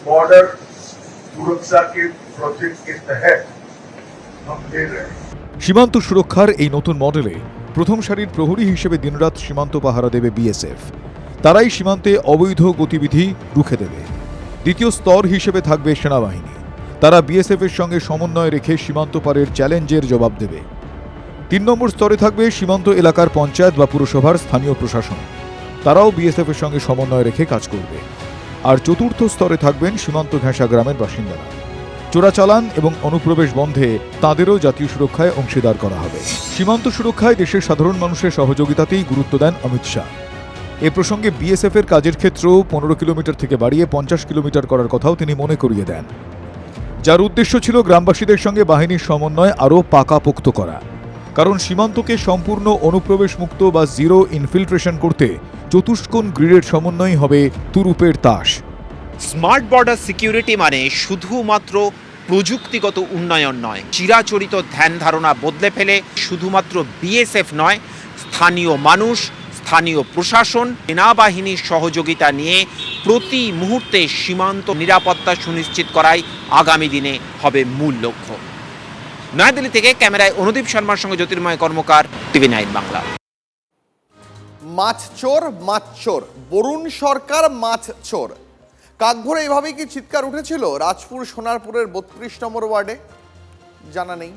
S9: बॉर्डर सुरक्षा के प्रोजेक्ट के तहत हम ले रहे हैं।
S15: সীমান্ত সুরক্ষার এই নতুন মডেলে প্রথম সারির প্রহরী হিসেবে দিনরাত সীমান্ত পাহারা দেবে বিএসএফ। তারাই সীমান্তে অবৈধ গতিবিধি রুখে দেবে। দ্বিতীয় স্তর হিসেবে থাকবে সেনাবাহিনী। তারা বিএসএফ এর সঙ্গে সমন্বয় রেখে সীমান্ত পারের চ্যালেঞ্জের জবাব দেবে। ৩ নম্বর স্তরে থাকবে সীমান্ত এলাকার পঞ্চায়েত বা পুরসভার স্থানীয় প্রশাসন। তারাও বিএসএফ এর সঙ্গে সমন্বয় রেখে কাজ করবে। আর চতুর্থ স্তরে থাকবেন সীমান্ত ঘেঁষা গ্রামের বাসিন্দারা। চোরাচালান এবং অনুপ্রবেশ বন্ধে তাদেরও জাতীয় সুরক্ষায় অংশীদার করা হবে। সীমান্ত সুরক্ষায় দেশের সাধারণ মানুষের সহযোগিতাতেই গুরুত্ব দেন অমিত শাহ। এ প্রসঙ্গে বিএসএফ এর কাজের ক্ষেত্রেও 15 কিলোমিটার থেকে বাড়িয়ে 50 কিলোমিটার করার কথাও তিনি মনে করিয়ে দেন, যার উদ্দেশ্য ছিল গ্রামবাসীদের সঙ্গে বাহিনীর সমন্বয় আরও পাকাপোক্ত করা। কারণ সীমান্তকে সম্পূর্ণ অনুপ্রবেশ মুক্ত বা জিরো ইনফিল্ট্রেশন করতে চতুষ্কোণ গ্রিডের সমন্বয় হবে তুরুপের তাস।
S1: স্মার্ট বর্ডার সিকিউরিটি মানে শুধুমাত্র প্রযুক্তিগত উন্নয়ন নয়, চিরাচরিত ধ্যান ধারণা বদলে ফেলে শুধুমাত্র বিএসএফ নয়, স্থানীয় মানুষ, স্থানীয় প্রশাসন, সেনাবাহিনীর সহযোগিতা নিয়ে প্রতি মুহূর্তে সীমান্ত নিরাপত্তা সুনিশ্চিত করাই আগামী দিনে হবে মূল লক্ষ্য। নয়াদিল্লি থেকে ক্যামেরায় অনুদীপ শর্মার সঙ্গে জ্যোতির্ময় কর্মকার, TV9 বাংলা।
S2: মাছ চোর, বরুণ সরকার মাছ চোর। কাকভোরে এভাবেই কি চিৎকার উঠেছিল রাজপুর সোনারপুরের 32 নম্বর ওয়ার্ডে? জানা নেই।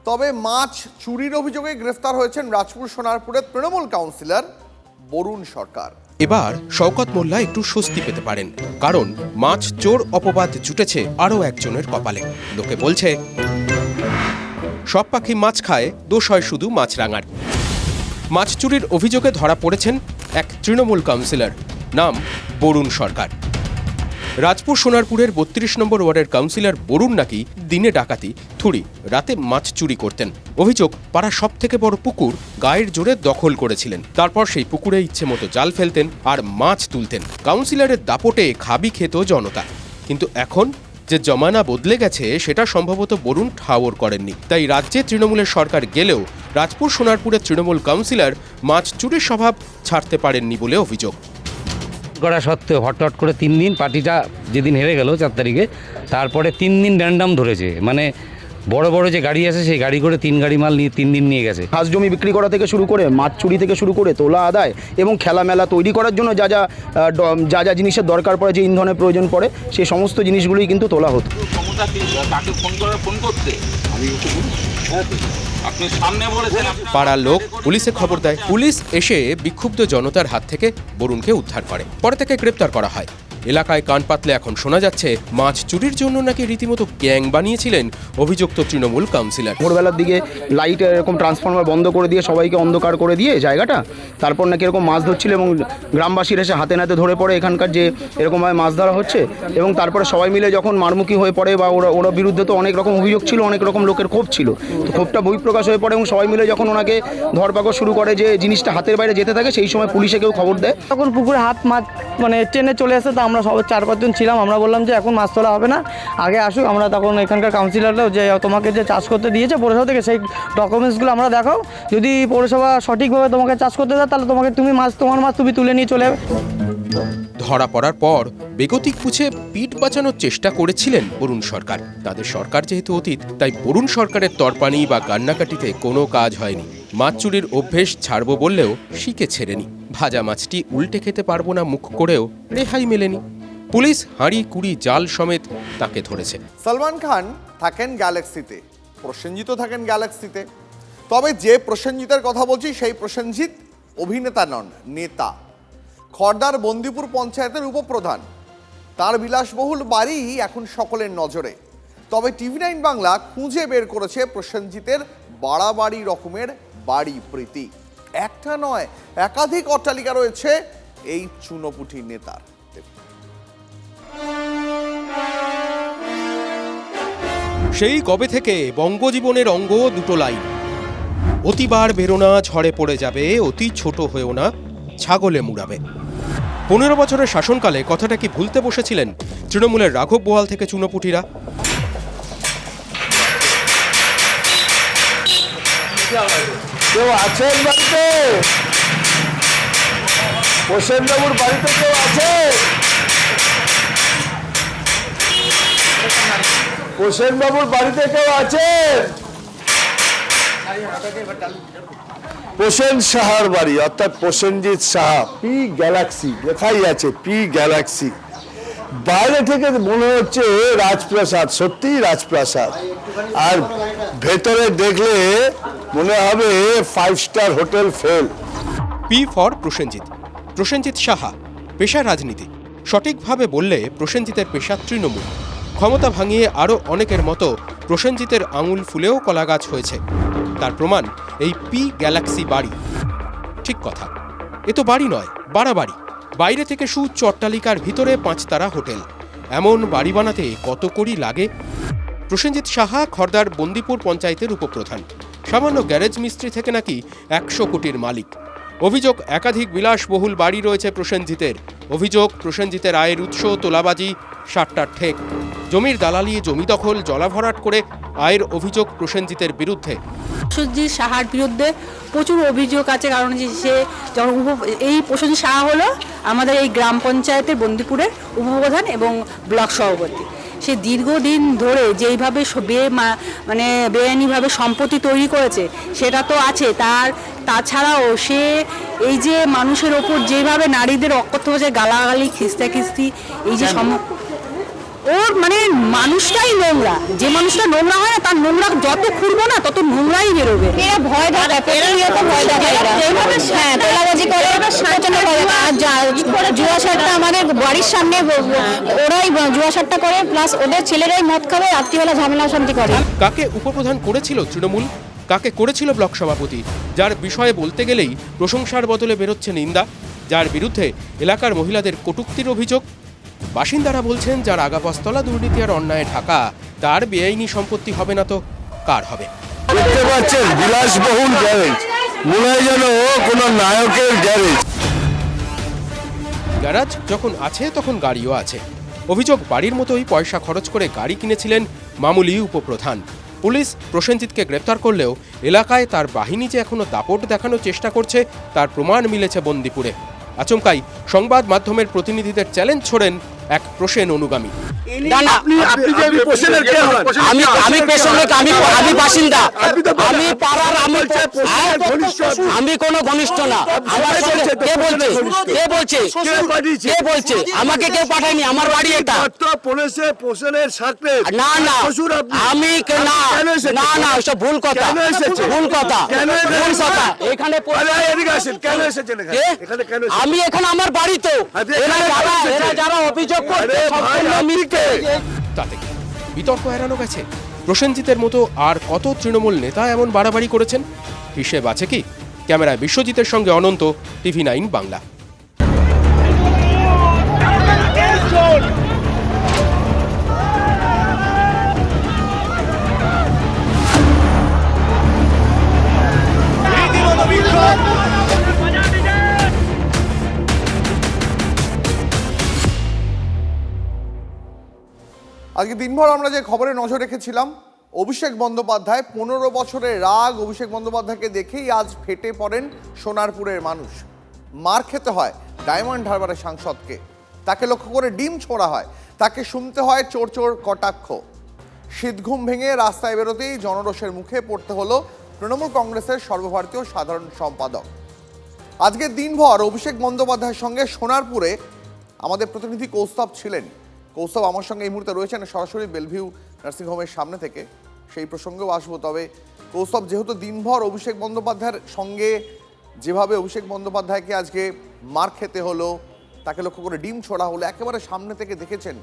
S2: তবে মাছ চুরির অভিযোগে গ্রেফতার হয়েছেন রাজপুর সোনারপুরের তৃণমূল কাউন্সিলর বরুণ সরকার।
S3: এবার শওকত মোল্লা একটু স্বস্তি পেতে পারেন, কারণ মাছ চোর অপবাদ জুটেছে আরও একজনের কপালে। লোকে বলছে সব পাখি মাছ খায়, দোষ হয় শুধু মাছরাঙার। মাছ চুরির অভিযোগে ধরা পড়েছেন এক তৃণমূল কাউন্সিলর, নাম বরুণ সরকার। রাজপুর সোনারপুরের 32 নম্বর ওয়ার্ডের কাউন্সিলর বরুণ নাকি দিনে ডাকাতি, থুড়ি, রাতে মাছ চুরি করতেন। অভিযোগ, পাড়ার সব থেকে বড় পুকুর গায়ের জোরে দখল করেছিলেন। তারপর সেই পুকুরে ইচ্ছে মতো জাল ফেলতেন আর মাছ তুলতেন। কাউন্সিলরের দাপটে খাবি খেত জনতা। কিন্তু এখন যে জমানা বদলে গেছে সেটা সম্ভবত বরুণ ঠাওর করেননি। তাই রাজ্যে তৃণমূলের সরকার গেলেও রাজপুর সোনারপুরের তৃণমূল কাউন্সিলর মাছ চুরির স্বভাব ছাড়তে পারেননি বলে অভিযোগ
S5: করা সত্ত্বেও হঠাৎ করে 3 দিন, পার্টিটা যেদিন হেরে গেল 4 তারিখে, তারপরে 3 দিন র্যান্ডাম ধরেছে। মানে বড় বড় যে গাড়ি আছে সেই গাড়ি করে 3 গাড়ি মাল নিয়ে 3 দিন নিয়ে গেছে।
S8: হাঁস জমি বিক্রি করা থেকে শুরু করে মাছ চুরি থেকে শুরু করে তোলা আদায় এবং খেলামেলা তৈরি করার জন্য যা যা জিনিসের দরকার পড়ে, যে ইন্ধনের প্রয়োজন পড়ে, সেই সমস্ত জিনিসগুলোই কিন্তু তোলা হতো।
S3: পাড়ার লোক পুলিশে খবর দেয়। পুলিশ এসে বিক্ষুব্ধ জনতার হাত থেকে বরুণকে উদ্ধার করে। পরে তাকে গ্রেপ্তার করা হয়। এলাকায় কান পাতলে এখন শোনা যাচ্ছে মাছ চুরির জন্য নাকি রীতিমতো গ্যাং বানিয়েছিলেন অভিযুক্ত তৃণমূল কাউন্সিলর।
S8: ভোরবেলার দিকে লাইট এরকম ট্রান্সফরমার বন্ধ করে দিয়ে সবাইকে অন্ধকার করে দিয়ে জায়গাটা, তারপর নাকি এরকম মাছ ধরছিল এবং গ্রামবাসীরা এসে হাতে নাতে ধরে পড়ে এখানকার যে এরকমভাবে মাছ ধরা হচ্ছে। এবং তারপরে সবাই মিলে যখন মারমুখী হয়ে পড়ে, বা ওরা বিরুদ্ধে তো অনেক রকম অভিযোগ ছিল, অনেক রকম লোকের ক্ষোভ ছিল, তো ক্ষোভটা বহিঃপ্রকাশ হয়ে পড়ে এবং সবাই মিলে যখন ওনাকে ধরপাকড় শুরু করে, যে জিনিসটা হাতের বাইরে যেতে থাকে, সেই সময় পুলিশে কেউ খবর দেয়।
S11: তখন পুকুরে হাত মাছ মানে ট্রেনে চলে আসে, তো আমরা সবাই 4-5 জন ছিলাম। আমরা বললাম যে এখন মাছ তোলা হবে না, আগে আসুক। আমরা তখন এখানকার কাউন্সিলররাও যে তোমাকে যে চাষ করতে দিয়েছে পৌরসভা থেকে, সেই ডকুমেন্টসগুলো আমরা দেখাও, যদি পৌরসভা সঠিকভাবে তোমাকে চাষ করতে দেয় তাহলে তোমার মাছ তুমি তুলে নিয়ে চলে যাবে।
S3: ধরা পড়ার পর বেগতিক পুছে পিঠ বাঁচানোর চেষ্টা করেছিলেন বরুণ সরকার। তাদের সরকার যেহেতু অতীত, তাই বরুণ সরকারের তরপানি বা কান্নাকাটিতে কোনো কাজ হয়নি। মাছ চুরির অভ্যেস ছাড়বো বললেও শিকে ছেড়েনি। ভাজা মাছটি উল্টে খেতে পারবো না মুখ করেও রেহাই মেলেনি। পুলিশ হাঁড়ি কুড়ি জাল সমেত তাকে ধরেছে।
S2: সলমান খান থাকেন গ্যালাক্সিতে, প্রসেনজিৎও থাকেন গ্যালাক্সিতে। তবে যে প্রসেনজিতের কথা বলছি সেই প্রসেনজিৎ অভিনেতা নন, নেতা। খড়দার বন্দিপুর পঞ্চায়েতের উপপ্রধান। তার বিলাসবহুল বাড়ি এখন সকলের নজরে। তবে TV9 বাংলা খুঁজে বের করেছে প্রসেনজিতের বাড়াবাড়ি রকমের বাড়ি প্রীতি। একটা নয়, একাধিক অট্টালিকা রয়েছে এই চুনোপুটি নেতার।
S3: সেই কবে থেকে বঙ্গজীবনের অঙ্গ দুটো লাইন, অতিবার বেরোনা ঝড়ে পড়ে যাবে, অতি ছোট হয়েও না ছাগলে মুড়াবে। 15 বছরের শাসনকালে কথাটা কি ভুলতে বসেছিলেন তৃণমূলের রাঘব বোয়াল থেকে চুনোপুটিরা?
S9: কেউ আছেন বাড়িতে? প্রসেনবাবুর বাড়িতে কেউ আছে? প্রসেনবাবুর বাড়িতে কেউ আছে? প্রসেন সাহার বাড়ি, অর্থাৎ প্রসেনজিৎ সাহা, পি গ্যালাক্সি লেখাই আছে, পি গ্যালাক্সি। বাইরে থেকে মনে হচ্ছে রাজপ্রাসাদ, সত্যিই রাজপ্রাসাদ, আর ভেতরে দেখলে মনে হবে 5 star hotel fail.
S3: P for Prosenjit, Prosenjit Saha, পেশা রাজনীতি। সঠিকভাবে বললে প্রসেনজিতের পেশা তৃণমূল। ক্ষমতা ভাঙিয়ে আরও অনেকের মতো প্রসেনজিতের আঙুল ফুলেও কলাগাছ হয়েছে। তার প্রমাণ এই পি গ্যালাক্সি বাড়ি। ঠিক কথা, এ তো বাড়ি নয়, বাড়াবাড়ি। বাইরে থেকে সুউচ্চ অট্টালিকার ভিতরে 5 তারা হোটেল। এমন বাড়ি বানাতে কত কোটি লাগে? প্রসেনজিৎ সাহা খর্দার বন্দিপুর পঞ্চায়েতের উপপ্রধান। সামান্য গ্যারেজ মিস্ত্রি থেকে নাকি 100 কোটির মালিক। অভিযোগ একাধিক বিলাসবহুল বাড়ি রয়েছে প্রসেনজিতের। অভিযোগ প্রসেনজিতের আয়ের উৎস তোলাবাজি, 60টার ঠেক। জমির দালালি, জমি দখল, জলাভরাট করে আয়ের অভিযোগ প্রসেনজিতের বিরুদ্ধে।
S13: প্রসেনজিৎ সাহার বিরুদ্ধে প্রচুর অভিযোগ আছে, কারণ সে যখন এই প্রসেনজিৎ সাহা হলো আমাদের এই গ্রাম পঞ্চায়েতের বন্দিপুরের উপপ্রধান এবং ব্লক সভাপতি। সে দীর্ঘদিন ধরে যেইভাবে মানে বেআইনিভাবে সম্পত্তি তৈরি করেছে সেটা তো আছে, তাছাড়াও সে এই যে মানুষের ওপর যেভাবে নারীদের অকথ্যভাবে গালাগালি, খিস্তাখিস্তি, এই যে ওর মানে মানুষটাই নোংরা। যে মানুষটা নোংরা হয় না, তার নোংরা যত খুঁড়বো না তত নোংরাই বেরোবে। এরা ভয় দেখায়, প্রতিনিয়ত ভয় দেখায়। হ্যাঁ, তোলাবাজি করে, জুয়াশাটটা আমাদের বাড়ির সামনে ওরাই জুয়াশাটটা করে, প্লাস ওদের ছেলেরাই মদ খাবে, রাত্রিবেলা ঝামেলা শান্তি করে।
S3: কাকে উপপ্রধান করেছিল তৃণমূল, কাকে করেছিল ব্লক সভাপতি, যার বিষয়ে বলতে গেলেই প্রশংসার বদলে বেরোচ্ছে নিন্দা, যার বিরুদ্ধে এলাকার মহিলাদের কটূক্তির অভিযোগ। বাসিন্দারা বলছেন, যার আগাপস্তলা দুর্নীতি আর অন্যায় ঢাকা, তার বেআইনি সম্পত্তি হবে না তো কার হবে?
S9: দেখতে পাচ্ছেন বিলাসবহুল গ্যারেজ, মনে হয় যেন কোনো নায়কের গ্যারেজ।
S3: গ্যারাজ যখন আছে তখন গাড়িও আছে। অভিযোগ বাড়ির মতোই পয়সা খরচ করে গাড়ি কিনেছিলেন মামুলি উপপ্রধান। পুলিশ প্রসেনজিৎকে গ্রেপ্তার করলেও এলাকায় তার বাহিনী যে এখনো দাপট দেখানোর চেষ্টা করছে তার প্রমাণ মিলেছে বন্দিপুরে। আচমকাই সংবাদ মাধ্যমের প্রতিনিধিদের চ্যালেঞ্জ ছোড়েন এক প্রসেন অনুগামী।
S11: আমি কোনো ঘনিষ্ঠ না। আমাকে কেউ পাঠায়নি, আমার বাড়ি এটা। না না, আমি না না, সব ভুল কথা, ভুল কথা, ভুল কথা। এখানে আমি এখানে আমার বাড়ি তো, যারা অভিযোগ করছে
S3: তাতে বিতর্ক এড়ানো গেছে। প্রসেনজিতের মতো আর কত তৃণমূল নেতা এমন বাড়াবাড়ি করেছেন? হিসেব আছে কি? ক্যামেরায় বিশ্বজিতের সঙ্গে অনন্ত, TV9 বাংলা।
S2: আজকে দিনভর আমরা যে খবরে নজর রেখেছিলাম, অভিষেক বন্দ্যোপাধ্যায়, 15 বছরের রাগ অভিষেক বন্দ্যোপাধ্যায়কে দেখেই আজ ফেটে পড়েন সোনারপুরের মানুষ। মার খেতে হয় ডায়মন্ড হারবারের সাংসদকে, তাকে লক্ষ্য করে ডিম ছোড়া হয়, তাকে শুনতে হয় চোর চোর কটাক্ষ। শীতঘুম ভেঙে রাস্তায় বেরোতেই জনরোষের মুখে পড়তে হলো তৃণমূল কংগ্রেসের সর্বভারতীয় সাধারণ সম্পাদক। আজকে দিনভর অভিষেক বন্দ্যোপাধ্যায়ের সঙ্গে সোনারপুরে আমাদের প্রতিনিধি কৌস্তব ছিলেন। কৌস্তব আমার সঙ্গে এই মুহূর্তে রয়েছেন সরাসরি বেলভিউ নার্সিংহোমের সামনে থেকে, সেই প্রসঙ্গেও আসবো। তবে কৌস্তব, যেহেতু দিনভর অভিষেক বন্দ্যোপাধ্যায়ের সঙ্গে যেভাবে অভিষেক বন্দ্যোপাধ্যায়কে আজকে মার খেতে হলো, তাকে লক্ষ্য করে ডিম ছোড়া হলো, একেবারে সামনে থেকে দেখেছেন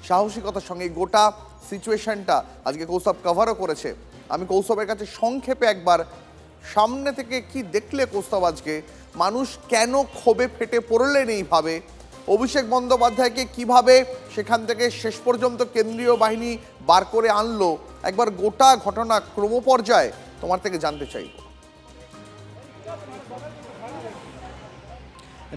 S2: সাহসিকতার সঙ্গে গোটা সিচুয়েশনটা আজকে কৌস্তব কভারও করেছে। আমি কৌস্তবের কাছে সংক্ষেপে একবার সামনে থেকে কি দেখলে কৌস্তব, আজকে মানুষ কেন ক্ষোভে ফেটে পড়লেন এইভাবে, অভিষেক বন্দ্যোপাধ্যায়কে কিভাবে সেখান থেকে শেষ পর্যন্ত কেন্দ্রীয় বাহিনী বার করে আনলো, একবার গোটা ঘটনা ক্রমপর্যায়ে তোমার থেকে জানতে চাইব।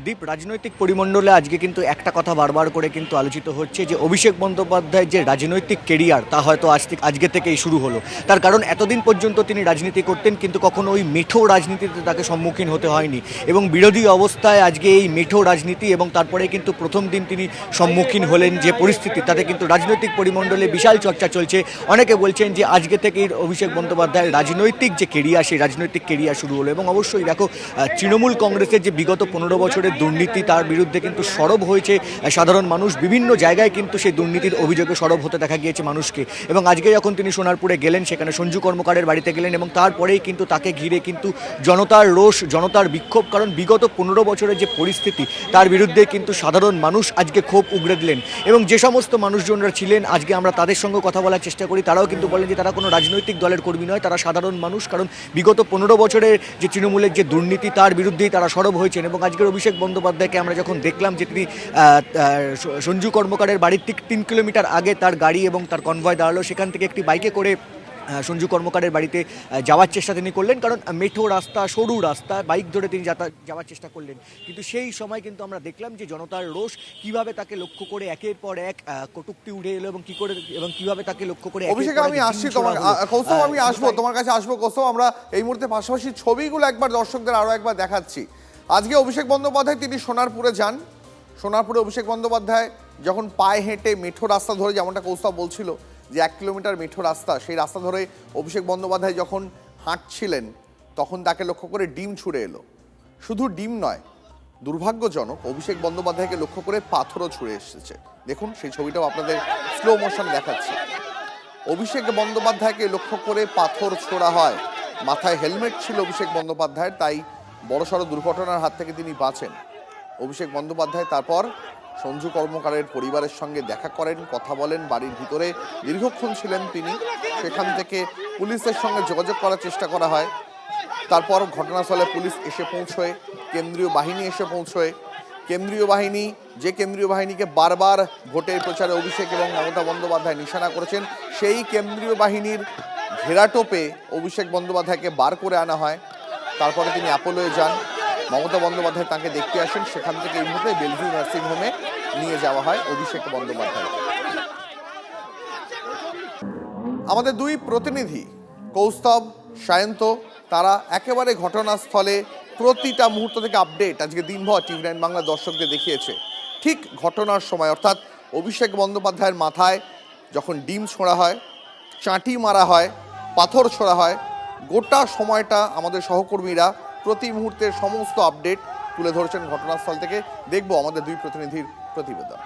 S4: দীপ, রাজনৈতিক পরিমণ্ডলে আজকে কিন্তু একটা কথা বারবার করে কিন্তু আলোচিত হচ্ছে যে অভিষেক বন্দ্যোপাধ্যায়ের যে রাজনৈতিক কেরিয়ার তা হয়তো আজকে থেকেই শুরু হলো। তার কারণ এতদিন পর্যন্ত তিনি রাজনীতি করতেন কিন্তু কখনো ওই মেঠো রাজনীতিতে তাকে সম্মুখীন হতে হয়নি এবং বিরোধী অবস্থায় আজকে এই মেঠো রাজনীতি এবং তারপরে কিন্তু প্রথম দিন তিনি সম্মুখীন হলেন যে পরিস্থিতি, তাতে কিন্তু রাজনৈতিক পরিমণ্ডলে বিশাল চর্চা চলছে। অনেকে বলছেন যে আজকে থেকেই অভিষেক বন্দ্যোপাধ্যায়ের রাজনৈতিক যে কেরিয়ার সেই রাজনৈতিক কেরিয়ার শুরু হলো এবং অবশ্যই দেখো তৃণমূল কংগ্রেসের যে বিগত 15 বছরের দুর্নীতি তার বিরুদ্ধে কিন্তু সরব হয়েছে সাধারণ মানুষ। বিভিন্ন জায়গায় কিন্তু সেই দুর্নীতির অভিযোগে সরব হতে দেখা গিয়েছে মানুষকে এবং আজকে যখন তিনি সোনারপুরে গেলেন সেখানে সঞ্জু কর্মকারের বাড়িতে গেলেন এবং তারপরেই কিন্তু তাকে ঘিরে কিন্তু জনতার রোষ, জনতার বিক্ষোভ, কারণ বিগত 15 বছরের যে পরিস্থিতি তার বিরুদ্ধে কিন্তু সাধারণ মানুষ আজকে ক্ষোভ উগড়ে দিলেন এবং যে সমস্ত মানুষজনরা ছিলেন আজকে আমরা তাদের সঙ্গে কথা বলার চেষ্টা করি, তারাও কিন্তু বলেন যে তারা কোনো রাজনৈতিক দলের কর্মী নয়, তারা সাধারণ মানুষ, কারণ বিগত 15 বছরের যে তৃণমূলের যে দুর্নীতি তার বিরুদ্ধেই তারা সরব হয়েছেন। এবং আজকের অভিষেক বন্দ্যোপাধ্যায়কে আমরা যখন দেখলাম যে তিনি সঞ্জু কর্মকারের বাড়ির ঠিক 3 কিলোমিটার আগে তার গাড়ি এবং তার কনভয় দাঁড়ালো, সেখান থেকে একটি বাইকে করে সঞ্জু কর্মকারের বাড়িতে যাওয়ার চেষ্টা তিনি করলেন, কারণ মেঠো রাস্তা, সরু রাস্তা, বাইক ধরে তিনি যাওয়ার চেষ্টা করলেন। কিন্তু সেই সময় কিন্তু আমরা দেখলাম যে জনতার রোষ কিভাবে তাকে লক্ষ্য করে একের পর এক কটূক্তি উঠে এলো এবং কিভাবে তাকে লক্ষ্য করে
S2: অভিষেক আমি আসছি তোমার কৌস্তব, আমি আসবো তোমার কাছে আসবো কৌস্তব। আমরা এই মুহূর্তে পাশাপাশি ছবিগুলো একবার দর্শকদের আরও একবার দেখাচ্ছি। আজকে অভিষেক বন্দ্যোপাধ্যায় তিনি সোনারপুরে যান। সোনারপুরে অভিষেক বন্দ্যোপাধ্যায় যখন পায়ে হেঁটে মেঠো রাস্তা ধরে, যেমনটা কৌস্তব বলছিল যে 1 কিলোমিটার মেঠো রাস্তা, সেই রাস্তা ধরে অভিষেক বন্দ্যোপাধ্যায় যখন হাঁটছিলেন তখন তাকে লক্ষ্য করে ডিম ছুঁড়ে এলো। শুধু ডিম নয়, দুর্ভাগ্যজনক অভিষেক বন্দ্যোপাধ্যায়কে লক্ষ্য করে পাথরও ছুঁড়ে এসেছে। দেখুন সেই ছবিটাও আপনাদের স্লো মোশন দেখাচ্ছে। অভিষেক বন্দ্যোপাধ্যায়কে লক্ষ্য করে পাথর ছোড়া হয়। মাথায় হেলমেট ছিল অভিষেক বন্দ্যোপাধ্যায়ের, তাই বড়সড় দুর্ঘটনার হাত থেকে তিনি বাঁচেন। অভিষেক বন্দ্যোপাধ্যায় তারপর সঞ্জু কর্মকারের পরিবারের সঙ্গে দেখা করেন, কথা বলেন, বাড়ির ভিতরে দীর্ঘক্ষণ ছিলেন তিনি। সেখান থেকে পুলিশের সঙ্গে যোগাযোগ করার চেষ্টা করা হয়। তারপর ঘটনাস্থলে পুলিশ এসে পৌঁছয়, কেন্দ্রীয় বাহিনী এসে পৌঁছয়। কেন্দ্রীয় বাহিনীকে বারবার ভোটের প্রচারে অভিষেক এবং মমতা বন্দ্যোপাধ্যায় নিশানা করেছেন, সেই কেন্দ্রীয় বাহিনীর ঘেরাটোপে অভিষেক বন্দ্যোপাধ্যায়কে বার করে আনা হয়। তারপরে তিনি অ্যাপোলোয় যান, মমতা বন্দ্যোপাধ্যায় তাকে দেখতে আসেন। সেখান থেকে এই মুহূর্তে বেলভিউ নার্সিংহোমে নিয়ে যাওয়া হয় অভিষেক বন্দ্যোপাধ্যায়। আমাদের দুই প্রতিনিধি কৌস্তব, সায়ন্ত, তারা একেবারে ঘটনাস্থলে প্রতিটা মুহূর্ত থেকে আপডেট আজকে দিনভর টিভি9 বাংলা দর্শকদের দেখিয়েছে। ঠিক ঘটনার সময়, অর্থাৎ অভিষেক বন্দ্যোপাধ্যায়ের মাথায় যখন ডিম ছোঁড়া হয়, চাঁটি মারা হয়, পাথর ছোড়া হয়, গোটা সময়টা আমাদের সহকর্মীরা প্রতি মুহূর্তের সমস্ত আপডেট তুলে ধরেছেন ঘটনাস্থল থেকে। দেখব আমাদের দুই প্রতিনিধির প্রতিবেদন।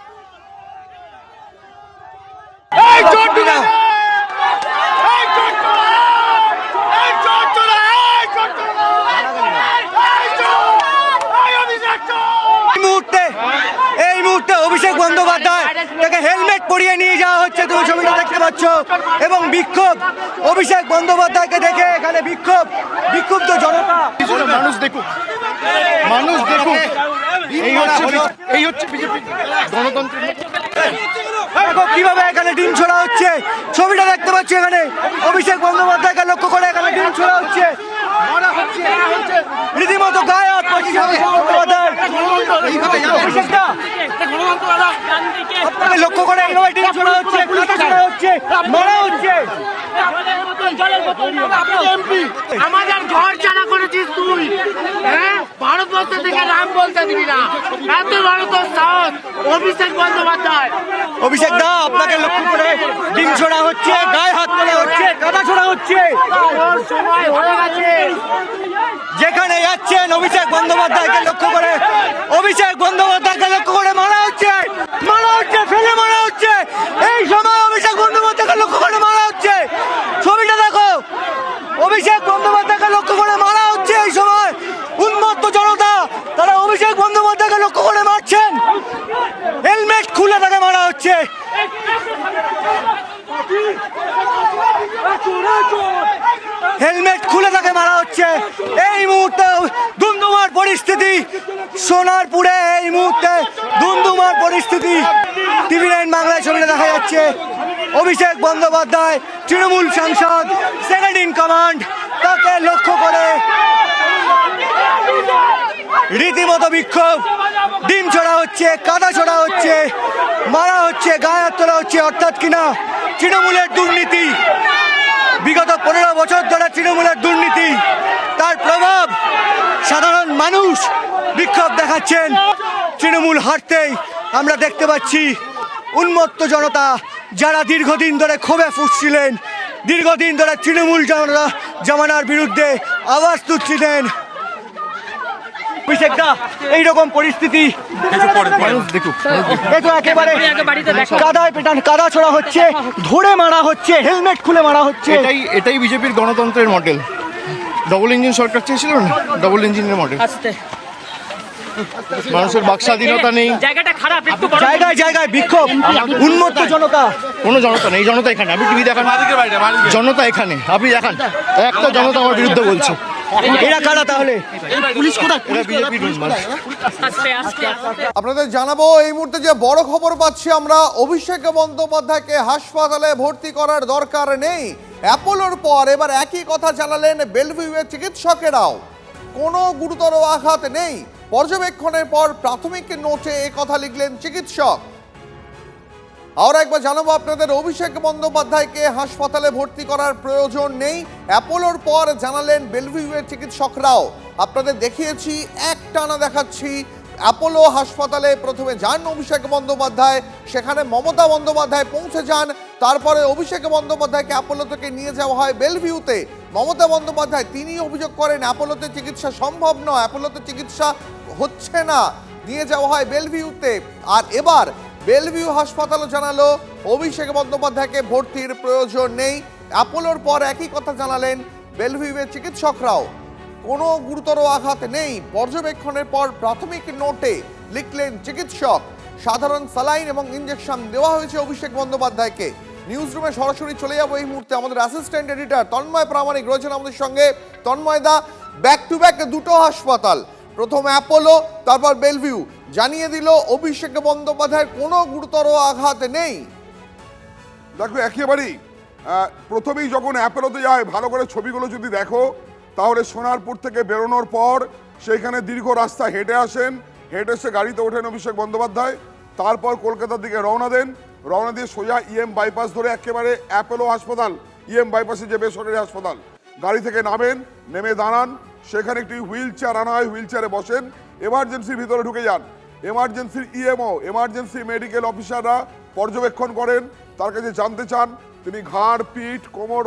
S4: এই মুহূর্তে অভিষেক বন্দ্যোপাধ্যায় তাকে হেলমেট পরিয়ে নিয়ে যাওয়া হচ্ছে, তুমি ছবিটা দেখতে পাচ্ছ, এবং বিক্ষোভ অভিষেক বন্দ্যোপাধ্যায়কে দেখে এখানে বিক্ষুব্ধ জনতা।
S23: মানুষ দেখুক এই হচ্ছে বিজেপি গণতন্ত্রের।
S4: দেখো কিভাবে এখানে ডিম ছোড়া হচ্ছে, ছবিটা দেখতে পাচ্ছি, এখানে অভিষেক বন্দ্যোপাধ্যায়কে লক্ষ্য করে এখানে ডিম ছোড়া হচ্ছে, রীতিমতো গায়ে হাত পাচ্ছি বন্দ্যোপাধ্যায়। আপনাকে লক্ষ্য করে এইভাবে ডিম ছোড়া হচ্ছে, মারা হচ্ছে।
S21: আমাদের ঘর চালা করেছিস তুই, হ্যাঁ? ভারতবর্ষ থেকে নাম বলতে দিবি না, এত বড় তোর সাহস অভিষেক বন্দ্যোপাধ্যায়।
S4: অভিষেক দা, আপনাকে লক্ষ্য করে ডিম ছোড়া হচ্ছে, গায়ে হাত তোলা হচ্ছে, কাদা ছোড়া হচ্ছে।
S21: সময় হয়ে গেছে।
S4: যেখানে যাচ্ছেন অভিষেক বন্দ্যোপাধ্যায়কে লক্ষ্য করে, অভিষেক বন্দ্যোপাধ্যায়কে লক্ষ্য করে মারা হচ্ছে, ফেলে মারা হচ্ছে। এই সময় অভিষেক বন্দ্যোপাধ্যায়কে লক্ষ্য করে মারা হচ্ছে, ছবিটা দেখো, অভিষেক বন্দ্যোপাধ্যায়কে লক্ষ্য করে মারা হচ্ছে। এই সময় উন্মত্ত জনতা তারা অভিষেক বন্দ্যোপাধ্যায়কে লক্ষ্য করে মারছেন, হেলমেট খুলে তাকে মারা হচ্ছে। হেলমেট খুলে তাকে মারা হচ্ছে। এই মুহূর্তে ধুমধুমার পরিস্থিতি সোনারপুরে, এই মুহূর্তে ধুমধুমার পরিস্থিতি। টিভি9 বাংলায় ছবিটা দেখা যাচ্ছে, অভিষেক বন্দ্যোপাধ্যায় তৃণমূল সাংসদ, সেকেন্ড ইন কমান্ড, তাকে লক্ষ্য করে রীতিমতো বিক্ষোভ, ডিম ছোড়া হচ্ছে, কাদা ছোড়া হচ্ছে, মারা হচ্ছে, গায়ে হাত তোলা হচ্ছে, অর্থাৎ কিনা তৃণমূলের দুর্নীতি, বিগত 15 বছর ধরে তৃণমূলের দুর্নীতি, তার প্রভাব সাধারণ মানুষ বিক্ষোভ দেখাচ্ছেন। তৃণমূল হারতেই আমরা দেখতে পাচ্ছি উন্মত্ত জনতা, যারা দীর্ঘদিন ধরে ক্ষোভে ফুঁসছিলেন, দীর্ঘদিন ধরে তৃণমূল জমানার বিরুদ্ধে আওয়াজ তুলছিলেন, এইরকম পরিস্থিতি একেবারে কাদায় পেটান, কাদা ছোড়া হচ্ছে, ধরে মারা হচ্ছে, হেলমেট খুলে মারা হচ্ছে।
S23: এটাই বিজেপির গণতন্ত্রের মডেল। ডবল ইঞ্জিন সরকার চেয়েছিল না, ডবল ইঞ্জিনের মডেল। মানুষের বাক স্বাধীনতা নেই,
S10: জায়গাটা খারাপ, একটু
S4: জায়গায় জায়গায় বিক্ষোভ, উন্মত্ত জনতা।
S23: কোনো জনতা নেই, জনতা এখানে। আপনি টিভি দেখান, জনতা এখানে, আপনি দেখান একটা জনতা আমার বিরুদ্ধে বলছে।
S4: এরা কারা তাহলে?
S23: পুলিশ কোথায়? এরা বিজেপির
S2: আপনাদের জানাবো এই মুহূর্তে যে বড় খবর পাচ্ছি আমরা, অভিষেক বন্দ্যোপাধ্যায়কে হাসপাতালে ভর্তি করার দরকার নেই। অ্যাপোলোর পর এবার একই কথা জানালেন বেলভিউয়ের চিকিৎসকেরাও। কোনো গুরুতর আঘাত নেই, পর্যবেক্ষণের পর প্রাথমিক নোটে এ কথা লিখলেন চিকিৎসক। আর একবার জানাবো আপনাদের, অভিষেক বন্দ্যোপাধ্যায়কে হাসপাতালে ভর্তি করার প্রয়োজন নেই, অ্যাপোলোর পর জানালেন বেলভিউয়ের চিকিৎসকরাও। আপনাদের দেখিয়েছি, একটানা দেখাচ্ছি। অ্যাপোলো হাসপাতালে প্রথমে যান অভিষেক বন্দ্যোপাধ্যায়, সেখানে মমতা বন্দ্যোপাধ্যায় পৌঁছে যান, তারপরে অভিষেক বন্দ্যোপাধ্যায়কে অ্যাপোলো থেকে নিয়ে যাওয়া হয় বেলভিউতে। মমতা বন্দ্যোপাধ্যায় তিনি অভিযোগ করেন অ্যাপোলোতে চিকিৎসা সম্ভব নয়, অ্যাপোলোতে চিকিৎসা হচ্ছে না, নিয়ে যাওয়া হয় বেলভিউতে। আর এবার বেলভিউ হাসপাতালও জানালো অভিষেক বন্দ্যোপাধ্যায়কে ভর্তির প্রয়োজন নেই। অ্যাপোলোর পর একই কথা জানালেন বেলভিউয়ের চিকিৎসকরাও। কোনো গুরুতর আঘাত নেই, পর্যবেক্ষণের পর প্রাথমিক নোটে লিখলেন চিকিৎসক। সাধারণ স্যালাইন এবং ইঞ্জেকশন দেওয়া হয়েছে অভিষেক বন্দ্যোপাধ্যায়কে। নিউজ রুমে সরাসরি চলে যাবো এই মুহূর্তে, আমাদের অ্যাসিস্ট্যান্ট এডিটর তন্ময় প্রামাণিক রয়েছেন আমাদের সঙ্গে। তন্ময়দা, ব্যাক টু ব্যাক দুটো হাসপাতাল, প্রথম অ্যাপোলো তারপর বেলভিউ, জানিয়ে দিল অভিষেক বন্দ্যোপাধ্যায়ের কোনো গুরুতর আঘাত নেই।
S12: দেখো একেবারেই প্রথমেই যখন অ্যাপোলোতে যায়, ভালো করে ছবিগুলো যদি দেখো, তাহলে সোনারপুর থেকে বেরোনোর পর সেইখানে দীর্ঘ রাস্তা হেঁটে আসেন, হেঁটে এসে গাড়িতে ওঠেন অভিষেক বন্দ্যোপাধ্যায়, তারপর কলকাতার দিকে রওনা দেন, রওনা দিয়ে সোজা ইএম বাইপাস ধরে একেবারে অ্যাপোলো হাসপাতাল, ইএম বাইপাসে যে বেসরকারি হাসপাতাল, গাড়ি থেকে নামেন, নেমে দাঁড়ান, সেখানে একটি হুইল চেয়ার আনা হয়, হুইল চেয়ারে বসেন, এমার্জেন্সির ভিতরে ঢুকে যান। এমার্জেন্সির ইএমও, এমার্জেন্সি মেডিকেল অফিসাররা পর্যবেক্ষণ করেন, তার কাছে জানতে চান, তিনি ঘাড়, পিঠ, কোমর,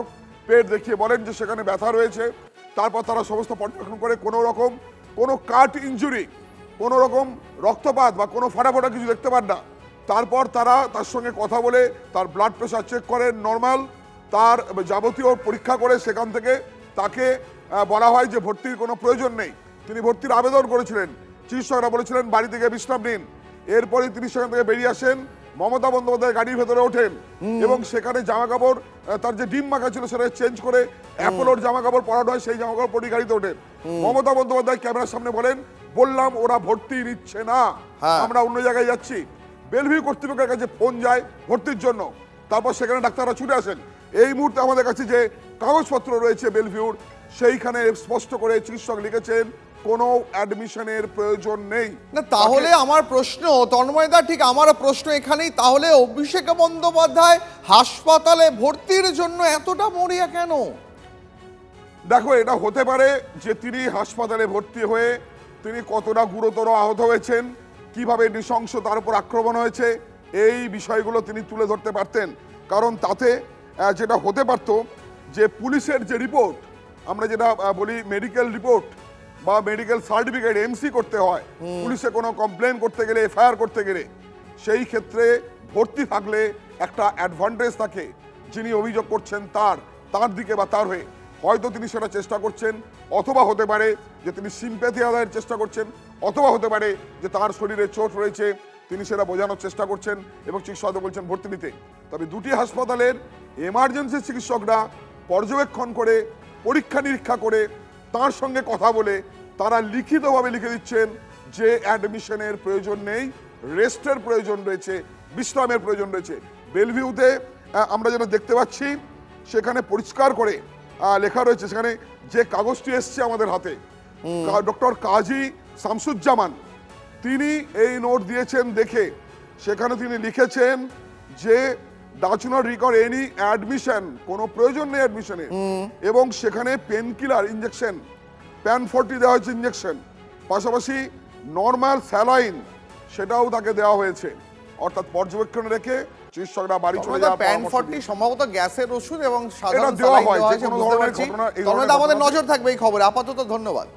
S12: পেট দেখিয়ে বলেন যে সেখানে ব্যথা রয়েছে। তারপর তারা সমস্ত পর্যবেক্ষণ করে কোনো রকম কোনো কাট ইনজুরি, কোনো রকম রক্তপাত বা কোনো ফাটাফোটা কিছু দেখতে পান না। তারপর তারা তার সঙ্গে কথা বলে তার ব্লাড প্রেশার চেক করেন নর্মাল, তার যাবতীয় পরীক্ষা করে সেখান থেকে তাকে বলা হয় যে ভর্তির কোনো প্রয়োজন নেই। তিনি ভর্তির আবেদন করেছিলেন, চিকিৎসকরা বলেছিলেন বাড়ি থেকে বিশ্রাম নিন। এরপরে তিনি সেখান থেকে বেরিয়ে আসেন, মমতা বন্দ্যোপাধ্যায় গাড়ির ভেতরে ওঠেন এবং সেখানে জামা কাপড়, তার যে ডিম মাখা ছিল সেটা চেঞ্জ করে অ্যাপোলোর জামা কাপড় পরানো হয়, সেই জামা কাপড় পরে গাড়িতে ওঠেন। মমতা বন্দ্যোপাধ্যায় ক্যামেরার সামনে বলেন, বললাম ওরা ভর্তি নিচ্ছে না, আমরা অন্য জায়গায় যাচ্ছি। বেলভিউ কর্তৃপক্ষের কাছে ফোন যায় ভর্তির জন্য, তারপর সেখানে ডাক্তাররা ছুটে আসেন। এই মুহূর্তে আমাদের কাছে যে কাগজপত্র রয়েছে বেলভিউর, সেইখানে স্পষ্ট করে চিকিৎসক লিখেছেন কোনো অ্যাডমিশনের প্রয়োজন নেই।
S2: না তাহলে আমার প্রশ্ন, তন্ময়দা ঠিক আমার প্রশ্ন এখানেই, তাহলে অভিষেক বন্দ্যোপাধ্যায় হাসপাতালে ভর্তির জন্য এতটা মরিয়া কেন?
S12: দেখো, এটা হতে পারে যে তিনি হাসপাতালে ভর্তি হয়ে তিনি কতটা গুরুতর আহত হয়েছেন, কিভাবে নৃশংস তার উপর আক্রমণ হয়েছে, এই বিষয়গুলো তিনি তুলে ধরতে পারতেন। কারণ তাতে যেটা হতে পারত যে পুলিশের যে রিপোর্ট, আমরা যেটা বলি মেডিকেল রিপোর্ট বা মেডিকেল সার্টিফিকেট এমসি করতে হয় পুলিশে কোনো কমপ্লেন করতে গেলে, এফআইআর করতে গেলে, সেই ক্ষেত্রে ভর্তি থাকলে একটা অ্যাডভান্টেজ থাকে যিনি অভিযোগ করছেন তার দিকে বা তার হয়ে। হয়তো তিনি সেটা চেষ্টা করছেন, অথবা হতে পারে যে তিনি সিম্প্যাথি আদায়ের চেষ্টা করছেন, অথবা হতে পারে যে তার শরীরে চোট রয়েছে, তিনি সেটা বোঝানোর চেষ্টা করছেন এবং চিকিৎসকরা বলছেন ভর্তি নিতে। তবে দুটি হাসপাতালের এমার্জেন্সি চিকিৎসকরা পর্যবেক্ষণ করে, পরীক্ষা নিরীক্ষা করে, তার সঙ্গে কথা বলে তারা লিখিতভাবে লিখে দিচ্ছেন যে অ্যাডমিশনের প্রয়োজন নেই, রেস্টের প্রয়োজন রয়েছে, বিশ্রামের প্রয়োজন রয়েছে। বেলভিউতে আমরা যেটা দেখতে পাচ্ছি সেখানে পরিষ্কার করে লেখা রয়েছে, সেখানে যে কাগজটি এসছে আমাদের হাতে, ডক্টর কাজী শামসুজ্জামান, তিনি এই নোট দিয়েছেন দেখে সেখানে তিনি লিখেছেন যে Dutch not recover any admission, কোনো প্রয়োজন নেই অ্যাডমিশনের, এবং সেখানে পেন কিলার ইঞ্জেকশন প্যান 40 দেওয়া হয়েছে ইঞ্জেকশন, পাশাপাশি নর্মাল স্যালাইন সেটাও তাকে দেওয়া হয়েছে। অর্থাৎ পর্যবেক্ষণে রেখে চিকিৎসকরা বাড়ি চলে যাওয়ার
S2: প্যান
S12: পরামর্শ
S2: 40
S12: দিয়েছে।
S2: সম্ভবত গ্যাসের ওষুধ এবং
S12: এটা
S2: সাধারণ
S12: দেওয়া
S2: স্যালাইন
S12: হয়
S2: দেওয়া
S12: যে
S2: হয়েছে,
S12: কোনো
S2: বুঝতে
S12: ধরনের
S2: পারছি।
S12: ঘটনা, এই
S2: তবে
S12: ধরনের
S2: আমাদের
S12: ঘটনা
S2: নজর থাকবে এই খবরে। আপাতত ধন্যবাদ।